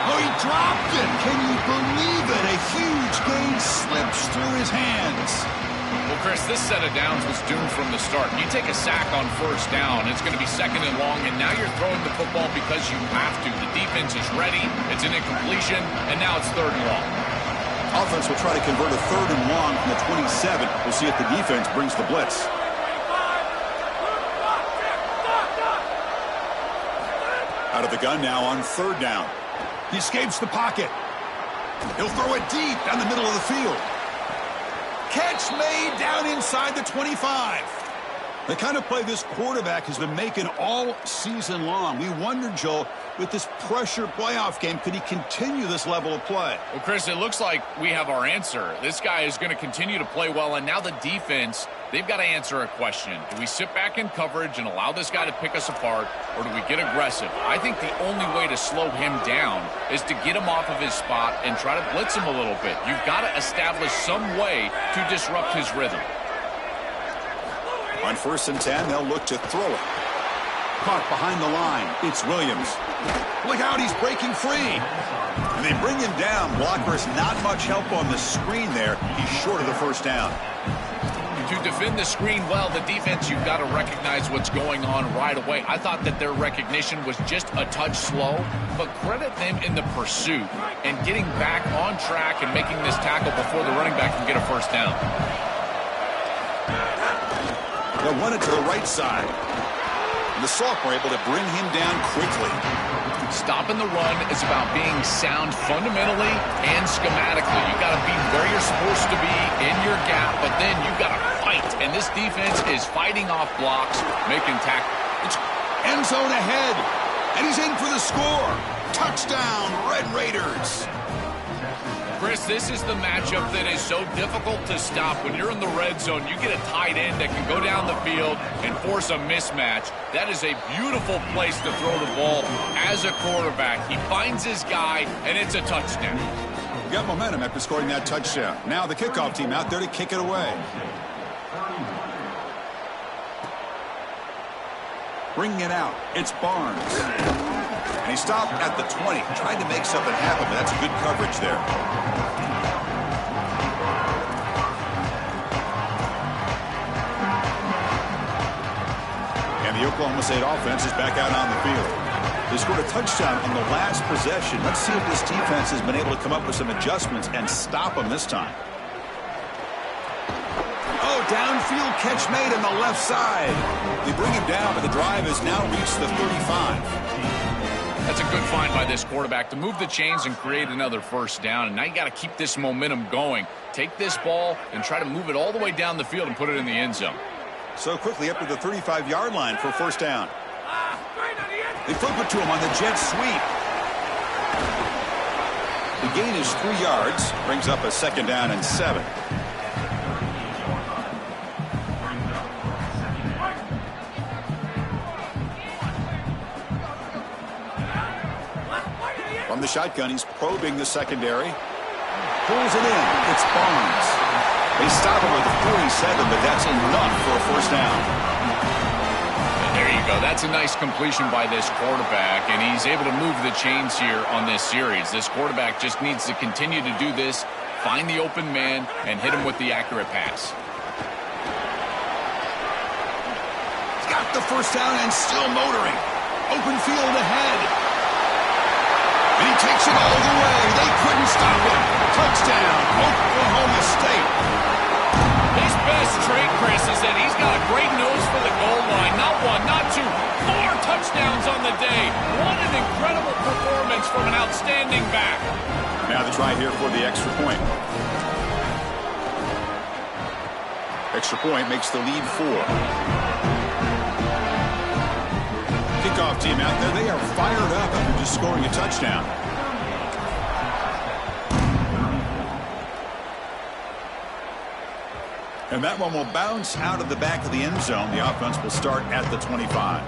Oh, he dropped it. Can you believe it? A huge gain slips through his hands. Well, Chris, this set of downs was doomed from the start. You take a sack on first down, it's going to be second and long, and now you're throwing the football because you have to. The defense is ready. It's an incompletion, and now it's third and long. Offense will try to convert a third and long from the 27. We'll see if the defense brings the blitz. Out of the gun now on third down. He escapes the pocket. He'll throw it deep down the middle of the field. Catch made down inside the 25. The kind of play this quarterback has been making all season long. We wonder, Joel, with this pressure playoff game, could he continue this level of play? Well, Chris, it looks like we have our answer. This guy is going to continue to play well, and now the defense, they've got to answer a question. Do we sit back in coverage and allow this guy to pick us apart, or do we get aggressive? I think the only way to slow him down is to get him off of his spot and try to blitz him a little bit. You've got to establish some way to disrupt his rhythm. On 1st and 10, they'll look to throw it. Caught behind the line. It's Williams. Look out, he's breaking free. And they bring him down. Blockers not much help on the screen there. He's short of the first down. To defend the screen well, the defense, you've got to recognize what's going on right away. I thought that their recognition was just a touch slow, but credit them in the pursuit and getting back on track and making this tackle before the running back can get a first down. They'll run it to the right side. And the sophomore able to bring him down quickly. Stopping the run is about being sound fundamentally and schematically. You got to be where you're supposed to be in your gap, but then you got to fight. And this defense is fighting off blocks, making tackles. It's end zone ahead, and he's in for the score. Touchdown, Red Raiders. Chris, this is the matchup that is so difficult to stop. When you're in the red zone, you get a tight end that can go down the field and force a mismatch. That is a beautiful place to throw the ball as a quarterback. He finds his guy, and it's a touchdown. Got momentum after scoring that touchdown. Now the kickoff team out there to kick it away. Bringing it out, it's Barnes. And he stopped at the 20, trying to make something happen, but that's good coverage there. And the Oklahoma State offense is back out on the field. They scored a touchdown on the last possession. Let's see if this defense has been able to come up with some adjustments and stop them this time. Oh, downfield catch made on the left side. They bring him down, but the drive has now reached the 35. That's a good find by this quarterback to move the chains and create another first down. And now you got to keep this momentum going. Take this ball and try to move it all the way down the field and put it in the end zone. So quickly up to the 35-yard line for first down. They flip it to him on the jet sweep. The gain is 3 yards. Brings up a second down and 7. From the shotgun, he's probing the secondary. Pulls it in. It's Barnes. They stop him with a 47, but that's enough for a first down. There you go. That's a nice completion by this quarterback, and he's able to move the chains here on this series. This quarterback just needs to continue to do this, find the open man, and hit him with the accurate pass. He's got the first down and still motoring. Open field ahead. And he takes it all the way. They couldn't stop him. Touchdown, Oklahoma State. His best trait, Chris, is that he's got a great nose for the goal line. Not one, not two, 4 touchdowns on the day. What an incredible performance from an outstanding back. Now the try here for the extra point. Extra point makes the lead 4. Kickoff team out there, they are fired up after just scoring a touchdown. And that one will bounce out of the back of the end zone. The offense will start at the 25.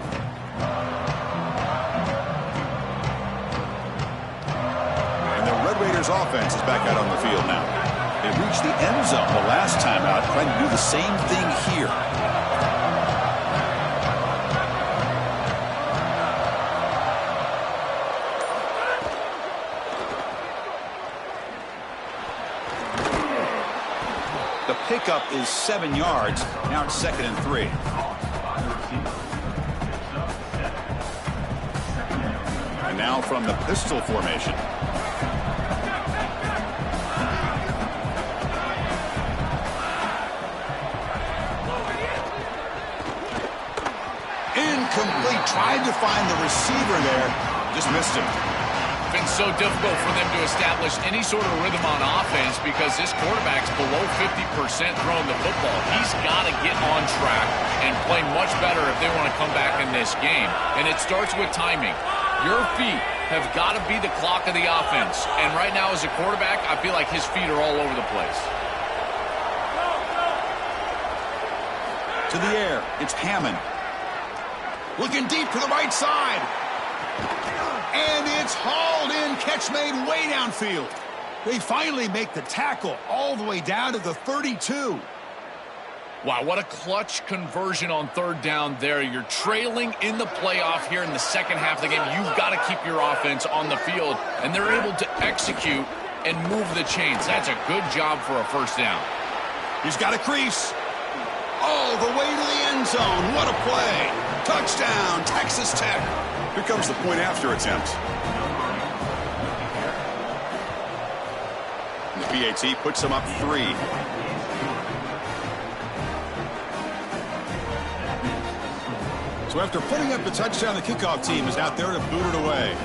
And the Red Raiders offense is back out on the field now. They reached the end zone the last time out, trying to do the same thing here. The pickup is 7 yards. Now it's 2nd and 3. And now from the pistol formation. Incomplete. Tried to find the receiver there. Just missed him. Been so difficult for them to establish any sort of rhythm on offense because this quarterback's below 50% throwing the football. He's got to get on track and play much better if they want to come back in this game. And it starts with timing. Your feet have got to be the clock of the offense. And right now as a quarterback, I feel like his feet are all over the place. To the air, it's Hammond. Looking deep to the right side. And it's hauled in, catch made way downfield. They finally make the tackle all the way down to the 32. Wow, what a clutch conversion on 3rd down there. You're trailing in the playoff here in the second half of the game. You've got to keep your offense on the field, and they're able to execute and move the chains. That's a good job for a first down. He's got a crease. All the way to the end zone. What a play. Touchdown, Texas Tech. Here comes the point after attempt. And the PAT puts them up 3. So after putting up the touchdown, the kickoff team is out there to boot it away.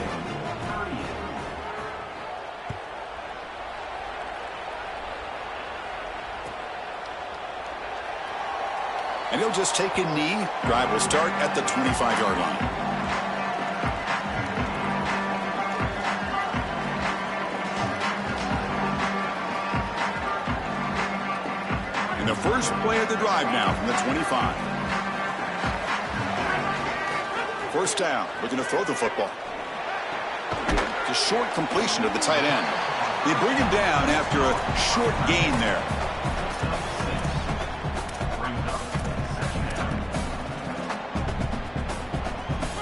And he'll just take a knee. Drive will start at the 25-yard line. First play of the drive now from the 25. First down, looking to throw the football. It's a short completion to the tight end. They bring him down after a short gain there.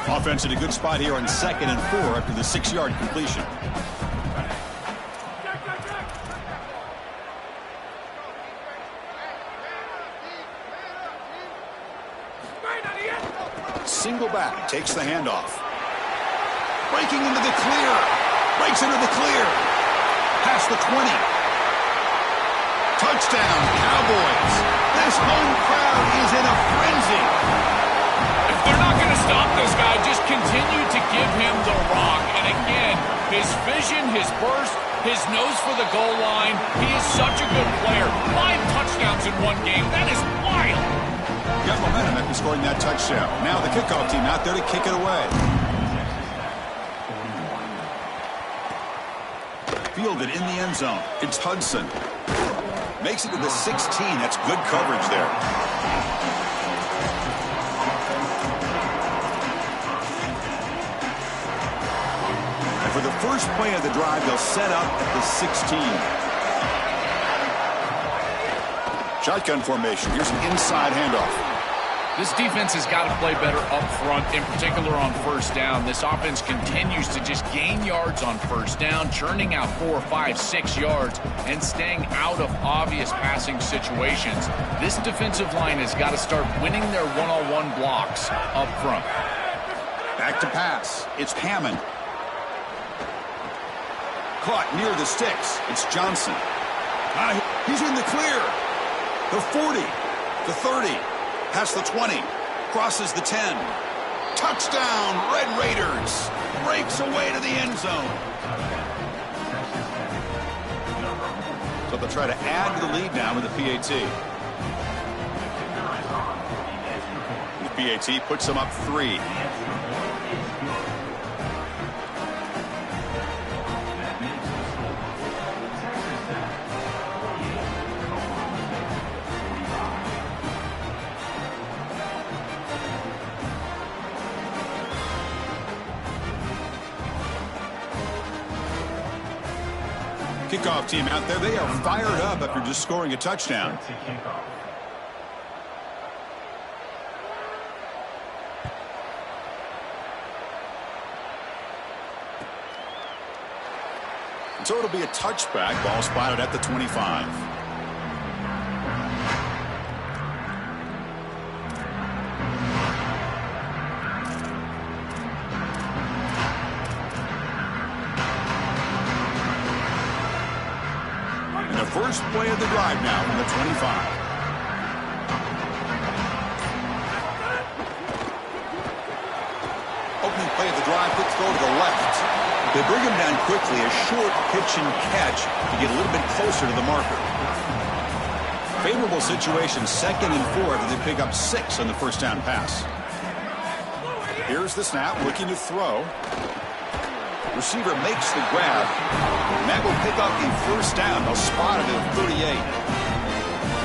Offense in a good spot here on 2nd and 4 after the 6-yard completion. Single back, takes the handoff. Breaking into the clear. Breaks into the clear. Past the 20. Touchdown, Cowboys. This home crowd is in a frenzy. If they're not going to stop this guy, just continue to give him the rock. And again, his vision, his burst, his nose for the goal line. He is such a good player. 5 touchdowns in one game. That is wild. Got momentum after scoring that touchdown. Now the kickoff team out there to kick it away. Fielded in the end zone. It's Hudson. Makes it to the 16. That's good coverage there. And for the first play of the drive, they'll set up at the 16. Shotgun formation. Here's an inside handoff. This defense has got to play better up front, in particular on first down. This offense continues to just gain yards on first down, churning out 4, 5, 6 yards, and staying out of obvious passing situations. This defensive line has got to start winning their one-on-one blocks up front. Back to pass. It's Hammond. Caught near the sticks. It's Johnson. He's in the clear. The 40. The 30. Past the 20. Crosses the 10. Touchdown, Red Raiders. Breaks away to the end zone. So they'll try to add to the lead now with the PAT. The PAT puts them up 3. Kickoff team out there. They are fired up after just scoring a touchdown. So it'll be a touchback. Ball spotted at the 25. First play of the drive now from the 25. Opening play of the drive, quick throw to the left. They bring him down quickly, a short pitch and catch to get a little bit closer to the marker. Favorable situation, 2nd and 4 after they pick up 6 on the first down pass. Here's the snap, looking to throw. Receiver makes the grab. And that will pick up the first down. They'll spot it at 38.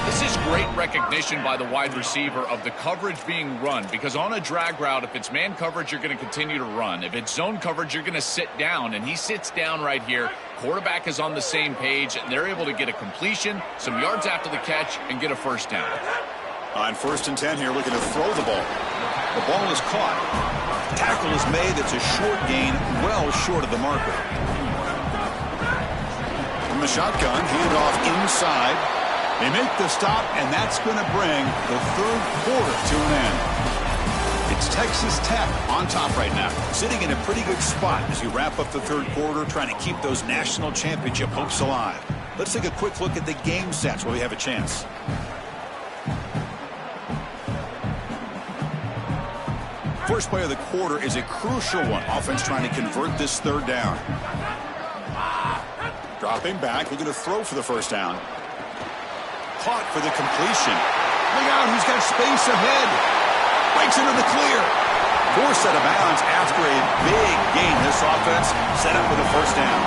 This is great recognition by the wide receiver of the coverage being run, because on a drag route, if it's man coverage, you're going to continue to run. If it's zone coverage, you're going to sit down, and he sits down right here. Quarterback is on the same page, and they're able to get a completion, some yards after the catch, and get a first down. On 1st and 10 here, looking to throw the ball. The ball is caught. Tackle is made. That's a short gain, well short of the marker. From the shotgun, handoff inside. They make the stop, and that's going to bring the 3rd quarter to an end. It's Texas Tech on top right now, sitting in a pretty good spot as you wrap up the 3rd quarter, trying to keep those national championship hopes alive. Let's take a quick look at the game stats where we have a chance. First play of the quarter is a crucial one. Offense trying to convert this 3rd down. Dropping back, looking to throw for the first down. Caught for the completion. Look out, he's got space ahead. Breaks into the clear. Forced out of bounds after a big gain. This offense set up with a first down.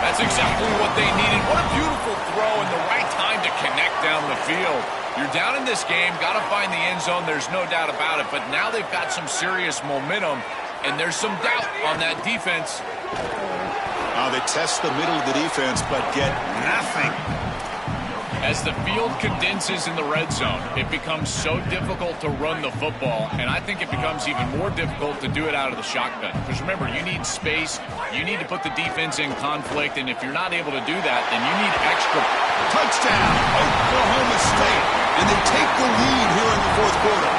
That's exactly what they needed. What a beautiful throw and the right time to connect down the field. You're down in this game, got to find the end zone, there's no doubt about it, but now they've got some serious momentum, and there's some doubt on that defense. They test the middle of the defense, but get nothing. As the field condenses in the red zone, it becomes so difficult to run the football, and I think it becomes even more difficult to do it out of the shotgun. Because remember, you need space, you need to put the defense in conflict, and if you're not able to do that, then you need extra. Touchdown, Oklahoma State, and they take the lead here in the fourth quarter.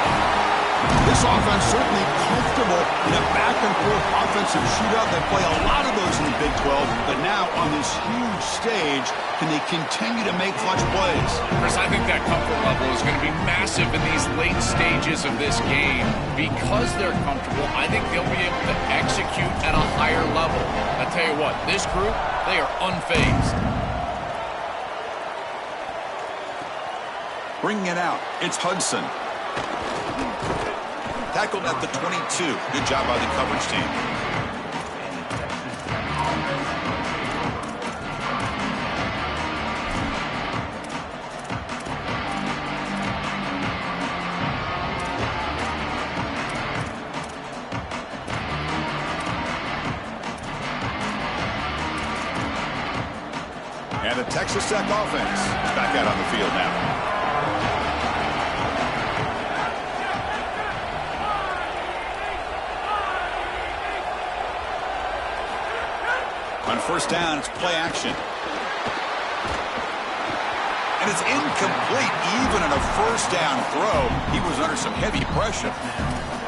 This offense certainly comfortable in a back-and-forth offensive shootout. They play a lot of those in the Big 12, but now on this huge stage, can they continue to make clutch plays? Chris, I think that comfort level is going to be massive in these late stages of this game. Because they're comfortable, I think they'll be able to execute at a higher level. I tell you what, this group, they are unfazed. Bringing it out, it's Hudson. Tackled at the 22. Good job by the coverage team. And the Texas Tech offense is back out on the field now. On first down, it's play action. And it's incomplete. Even on a first down throw, he was under some heavy pressure.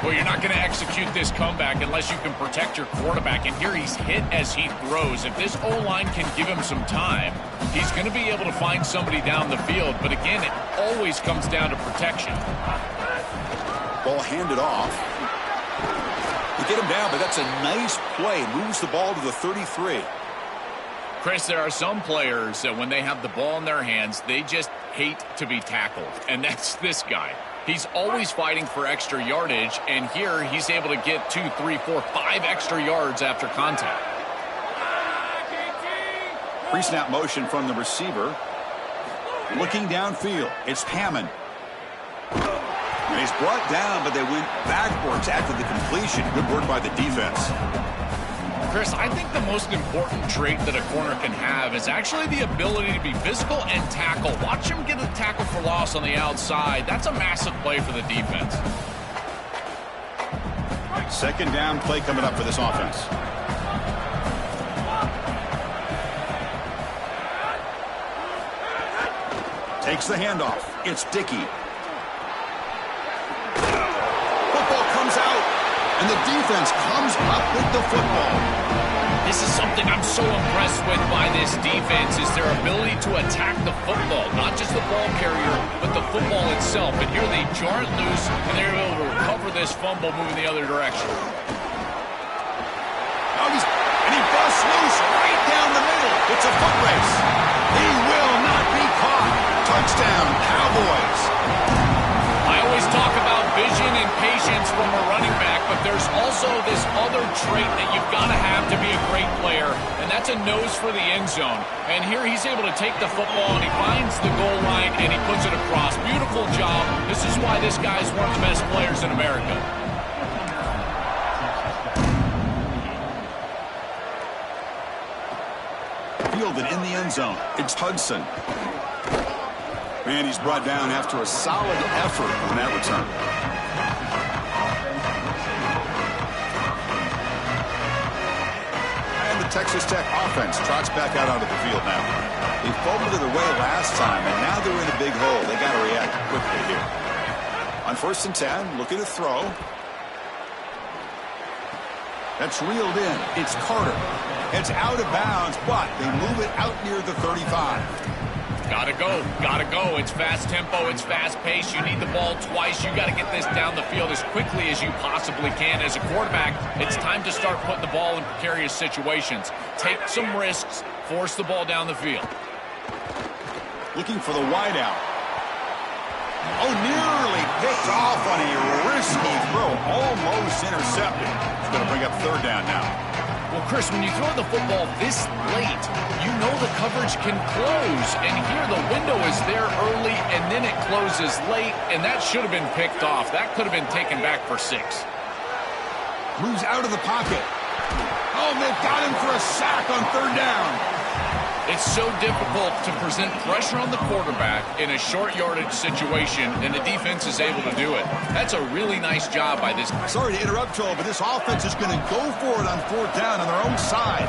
Well, you're not going to execute this comeback unless you can protect your quarterback. And here he's hit as he throws. If this O-line can give him some time, he's going to be able to find somebody down the field. But again, it always comes down to protection. Ball handed off. They get him down, but that's a nice play. Moves the ball to the 33. Chris, there are some players that when they have the ball in their hands, they just hate to be tackled. And that's this guy. He's always fighting for extra yardage, and here he's able to get 2, 3, 4, 5 extra yards after contact. Pre-snap motion from the receiver. Looking downfield, it's Hammond. And he's brought down, but they went backwards after the completion. Good work by the defense. Chris, I think the most important trait that a corner can have is actually the ability to be physical and tackle. Watch him get a tackle for loss on the outside. That's a massive play for the defense. Second down play coming up for this offense. Takes the handoff. It's Dickey. Football comes out, and the defense comes up with the football. This is something I'm so impressed with by this defense is their ability to attack the football, not just the ball carrier, but the football itself. And here they jar it loose, and they're able to recover this fumble moving the other direction. Oh, and he busts loose right down the middle. It's a foot race. He will not be caught. Touchdown, Cowboys. I always talk about vision and patience from a running back, but there's also this other trait that you've got to have to be a great player, and that's a nose for the end zone. And here he's able to take the football, and he finds the goal line, and he puts it across. Beautiful job. This is why this guy is one of the best players in America. Fielded in the end zone. It's Hudson. And he's brought down after a solid effort on that return. And the Texas Tech offense trots back out onto the field now. They fumbled it away last time, and now they're in a big hole. They got to react quickly here. On first and 10, looking to throw. That's reeled in. It's Carter. It's out of bounds, but they move it out near the 35. Gotta go, gotta go. It's fast tempo, it's fast pace. You need the ball twice. You gotta get this down the field as quickly as you possibly can. As a quarterback, it's time to start putting the ball in precarious situations. Take some risks, force the ball down the field. Looking for the wideout. Oh, nearly picked off on a risky throw. Almost intercepted. It's going to bring up third down now. Well, Chris, when you throw the football this late, you know the coverage can close. And here the window is there early, and then it closes late, and that should have been picked off. That could have been taken back for 6. Moves out of the pocket. Oh, they've got him for a sack on 3rd down. It's so difficult to present pressure on the quarterback in a short yardage situation, and the defense is able to do it. That's a really nice job by this. Sorry to interrupt, Joel, but this offense is going to go for it on 4th down on their own side.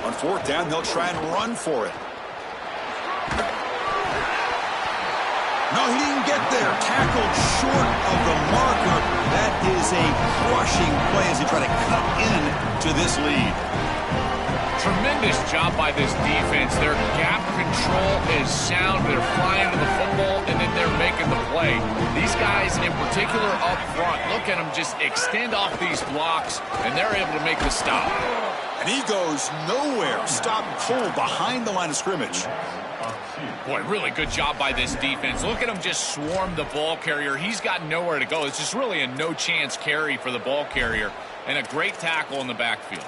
On 4th down, they'll try and run for it. No, he didn't get there. Tackled short of the marker. That is a crushing play as they try to cut into this lead. Tremendous job by this defense. Their gap control is sound. They're flying to the football, and then they're making the play. These guys in particular up front, look at them just extend off these blocks, and they're able to make the stop. And he goes nowhere. Stop cold behind the line of scrimmage. Boy, really good job by this defense. Look at him just swarm the ball carrier. He's got nowhere to go. It's just really a no-chance carry for the ball carrier, and a great tackle in the backfield.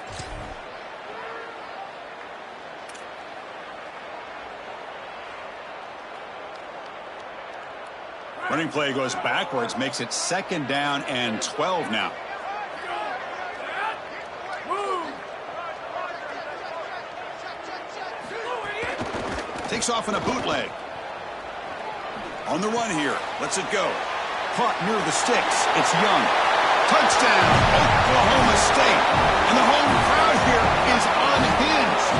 Running play goes backwards, makes it 2nd down and 12 now. Takes off in a bootleg. On the run here. Lets it go. Caught near the sticks. It's Young. Touchdown, Oklahoma State. And the home crowd here is unhinged.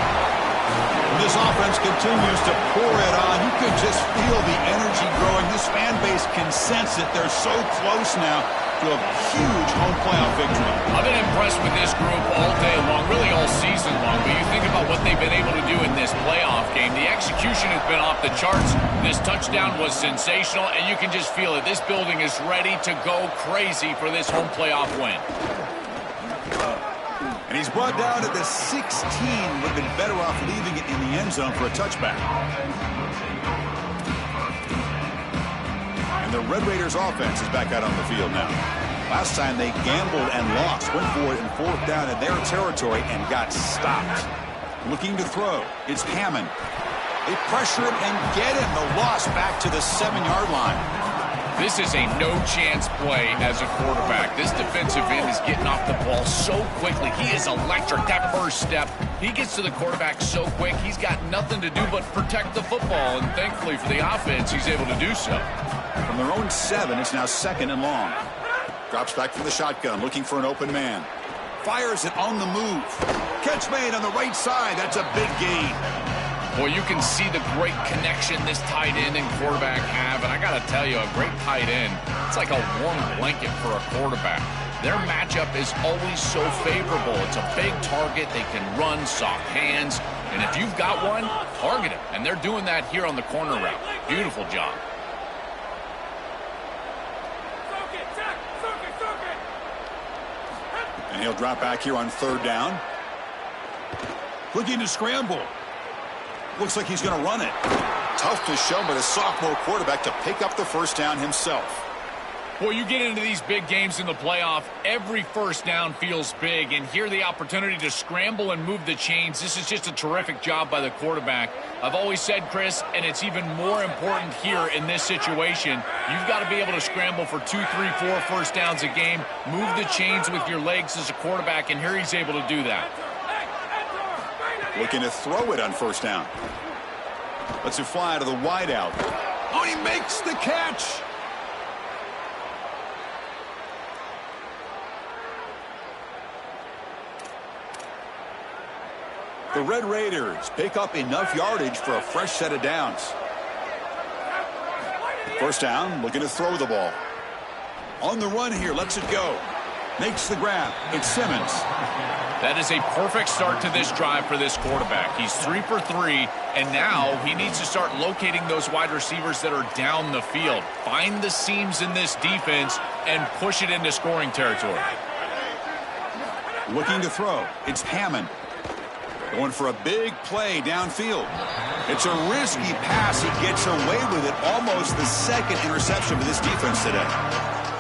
This offense continues to pour it on. You could just feel the energy growing. This fan base can sense it. They're so close now to a huge home playoff victory. I've been impressed with this group all day long, really all season long. But you think about what they've been able to do in this playoff game. The execution has been off the charts. This touchdown was sensational, and you can just feel it. This building is ready to go crazy for this home playoff win. And he's brought down at the 16. Would have been better off leaving it in the end zone for a touchback. And the Red Raiders offense is back out on the field now. Last time they gambled and lost. Went for it in 4th down in their territory and got stopped. Looking to throw. It's Hammond. They pressure him and get him. The loss back to the 7-yard line. This is a no-chance play as a quarterback. This defensive end is getting off the ball so quickly. He is electric. That first step, he gets to the quarterback so quick, he's got nothing to do but protect the football. And thankfully for the offense, he's able to do so. From their own 7, it's now 2nd and long. Drops back from the shotgun, looking for an open man. Fires it on the move. Catch made on the right side. That's a big gain. Well, you can see the great connection this tight end and quarterback have. And I got to tell you, a great tight end, it's like a warm blanket for a quarterback. Their matchup is always so favorable. It's a big target. They can run, soft hands. And if you've got one, target him. And they're doing that here on the corner route. Beautiful job. And he'll drop back here on 3rd down. Looking to scramble. Looks like he's going to run it. Tough to show, but a sophomore quarterback to pick up the 1st down himself. Well, you get into these big games in the playoff, every 1st down feels big, and here the opportunity to scramble and move the chains. This is just a terrific job by the quarterback. I've always said, Chris, and it's even more important here in this situation, you've got to be able to scramble for 2, 3, 4 1st downs a game, move the chains with your legs as a quarterback, and here he's able to do that. Looking to throw it on 1st down. Lets it fly to the wideout. Oh, he makes the catch. The Red Raiders pick up enough yardage for a fresh set of downs. 1st down, looking to throw the ball. On the run here, lets it go. Makes the grab. It's Simmons. That is a perfect start to this drive for this quarterback. He's 3 for 3, and now he needs to start locating those wide receivers that are down the field. Find the seams in this defense and push it into scoring territory. Looking to throw. It's Hammond. Going for a big play downfield. It's a risky pass. He gets away with it. Almost the 2nd interception for this defense today.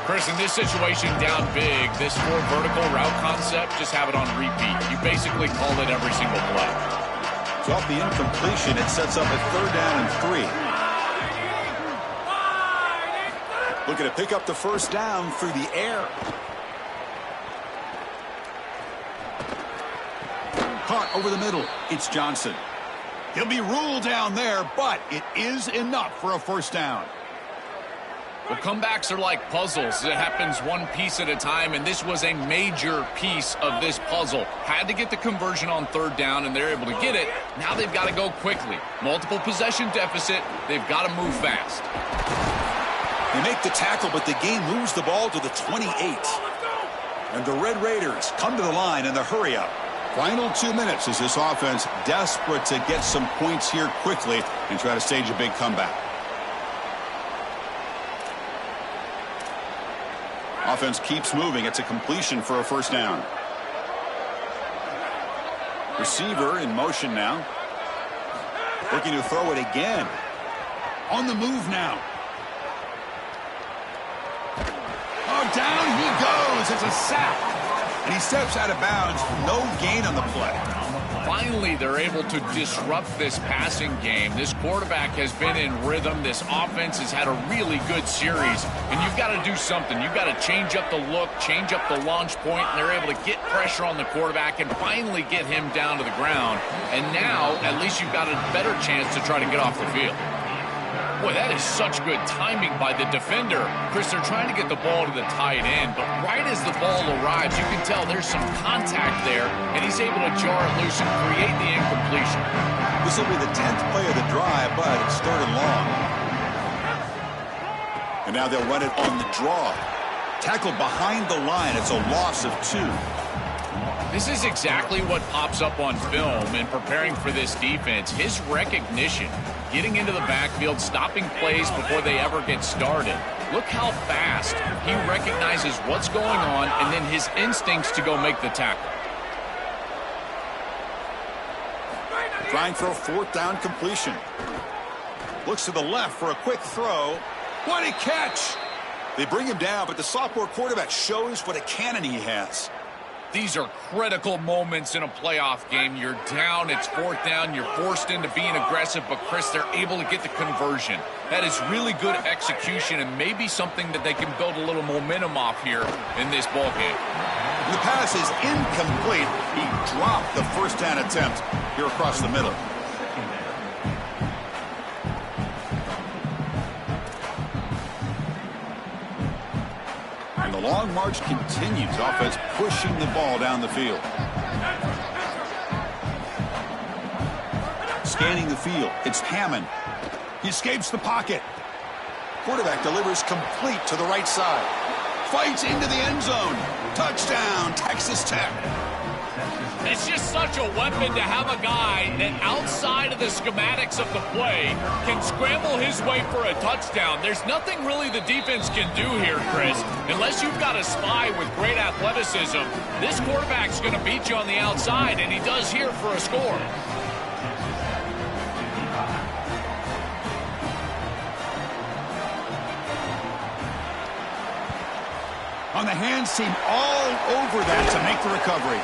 Chris, in this situation down big, this 4 vertical route concept, just have it on repeat. You basically call it every single play. So off the incompletion, it sets up a 3rd down and 3. Looking to pick up the 1st down through the air. Caught over the middle. It's Johnson. He'll be ruled down there, but it is enough for a 1st down. Well, comebacks are like puzzles. It happens one piece at a time, and this was a major piece of this puzzle. Had to get the conversion on 3rd down, and they're able to get it. Now they've got to go quickly. Multiple possession deficit. They've got to move fast. They make the tackle, but the game moves the ball to the 28. And the Red Raiders come to the line in the hurry-up. Final 2 minutes as this offense desperate to get some points here quickly and try to stage a big comeback. Offense keeps moving. It's a completion for a 1st down. Receiver in motion now. Looking to throw it again. On the move now. Oh, down he goes. It's a sack. And he steps out of bounds. No gain on the play. Finally, they're able to disrupt this passing game. This quarterback has been in rhythm. This offense has had a really good series. And you've got to do something. You've got to change up the look, change up the launch point, and they're able to get pressure on the quarterback and finally get him down to the ground. And now, at least you've got a better chance to try to get off the field. Boy, that is such good timing by the defender. Chris, they're trying to get the ball to the tight end, but right as the ball arrives, you can tell there's some contact there, and he's able to jar it loose and create the incompletion. This will be the 10th play of the drive, but it's 3rd and long. And now they'll run it on the draw. Tackled behind the line. It's a loss of 2. This is exactly what pops up on film in preparing for this defense. His recognition, getting into the backfield, stopping plays before they ever get started. Look how fast he recognizes what's going on and then his instincts to go make the tackle. Trying for a 4th down completion. Looks to the left for a quick throw. What a catch! They bring him down, but the sophomore quarterback shows what a cannon he has. These are critical moments in a playoff game. You're down, it's 4th down, you're forced into being aggressive, but Chris, they're able to get the conversion. That is really good execution and maybe something that they can build a little momentum off here in this ball game. The pass is incomplete. He dropped the 1st down attempt here across the middle. And the long march continues. Offense pushing the ball down the field. Scanning the field. It's Hammond. He escapes the pocket. Quarterback delivers complete to the right side. Fights into the end zone. Touchdown, Texas Tech. It's just such a weapon to have a guy that outside of the schematics of the play can scramble his way for a touchdown. There's nothing really the defense can do here, Chris. Unless you've got a spy with great athleticism, this quarterback's going to beat you on the outside, and he does here for a score. On the hands team all over that to make the recovery.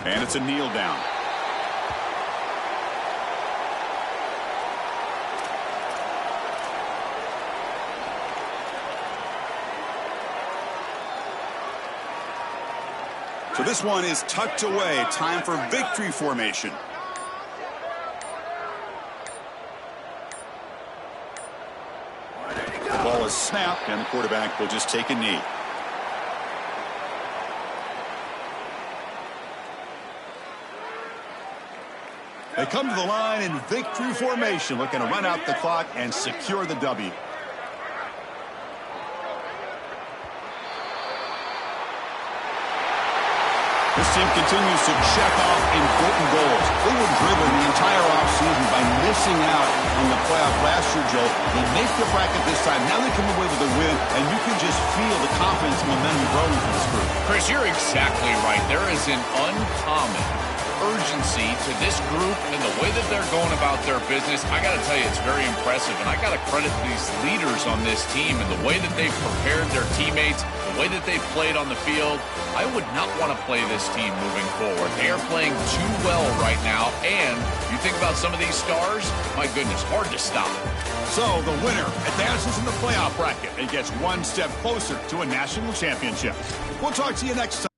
And it's a kneel down. So this one is tucked away. Time for victory formation. The ball is snapped, and the quarterback will just take a knee. They come to the line in victory formation, looking to run out the clock and secure the W. This team continues to check off important goals. They were driven the entire offseason missing out on the playoff last year, Joe. They make the bracket this time. Now they come away with a win, and you can just feel the confidence and momentum growing for this group. Chris, you're exactly right. There is an uncommon urgency to this group and the way that they're going about their business. I got to tell you, it's very impressive, and I got to credit these leaders on this team and the way that they've prepared their teammates, the way that they've played on the field. I would not want to play this team moving forward. They are playing too well right now, and you think about some of these stars, my goodness, hard to stop. So the winner advances in the playoff bracket and gets one step closer to a national championship. We'll talk to you next time.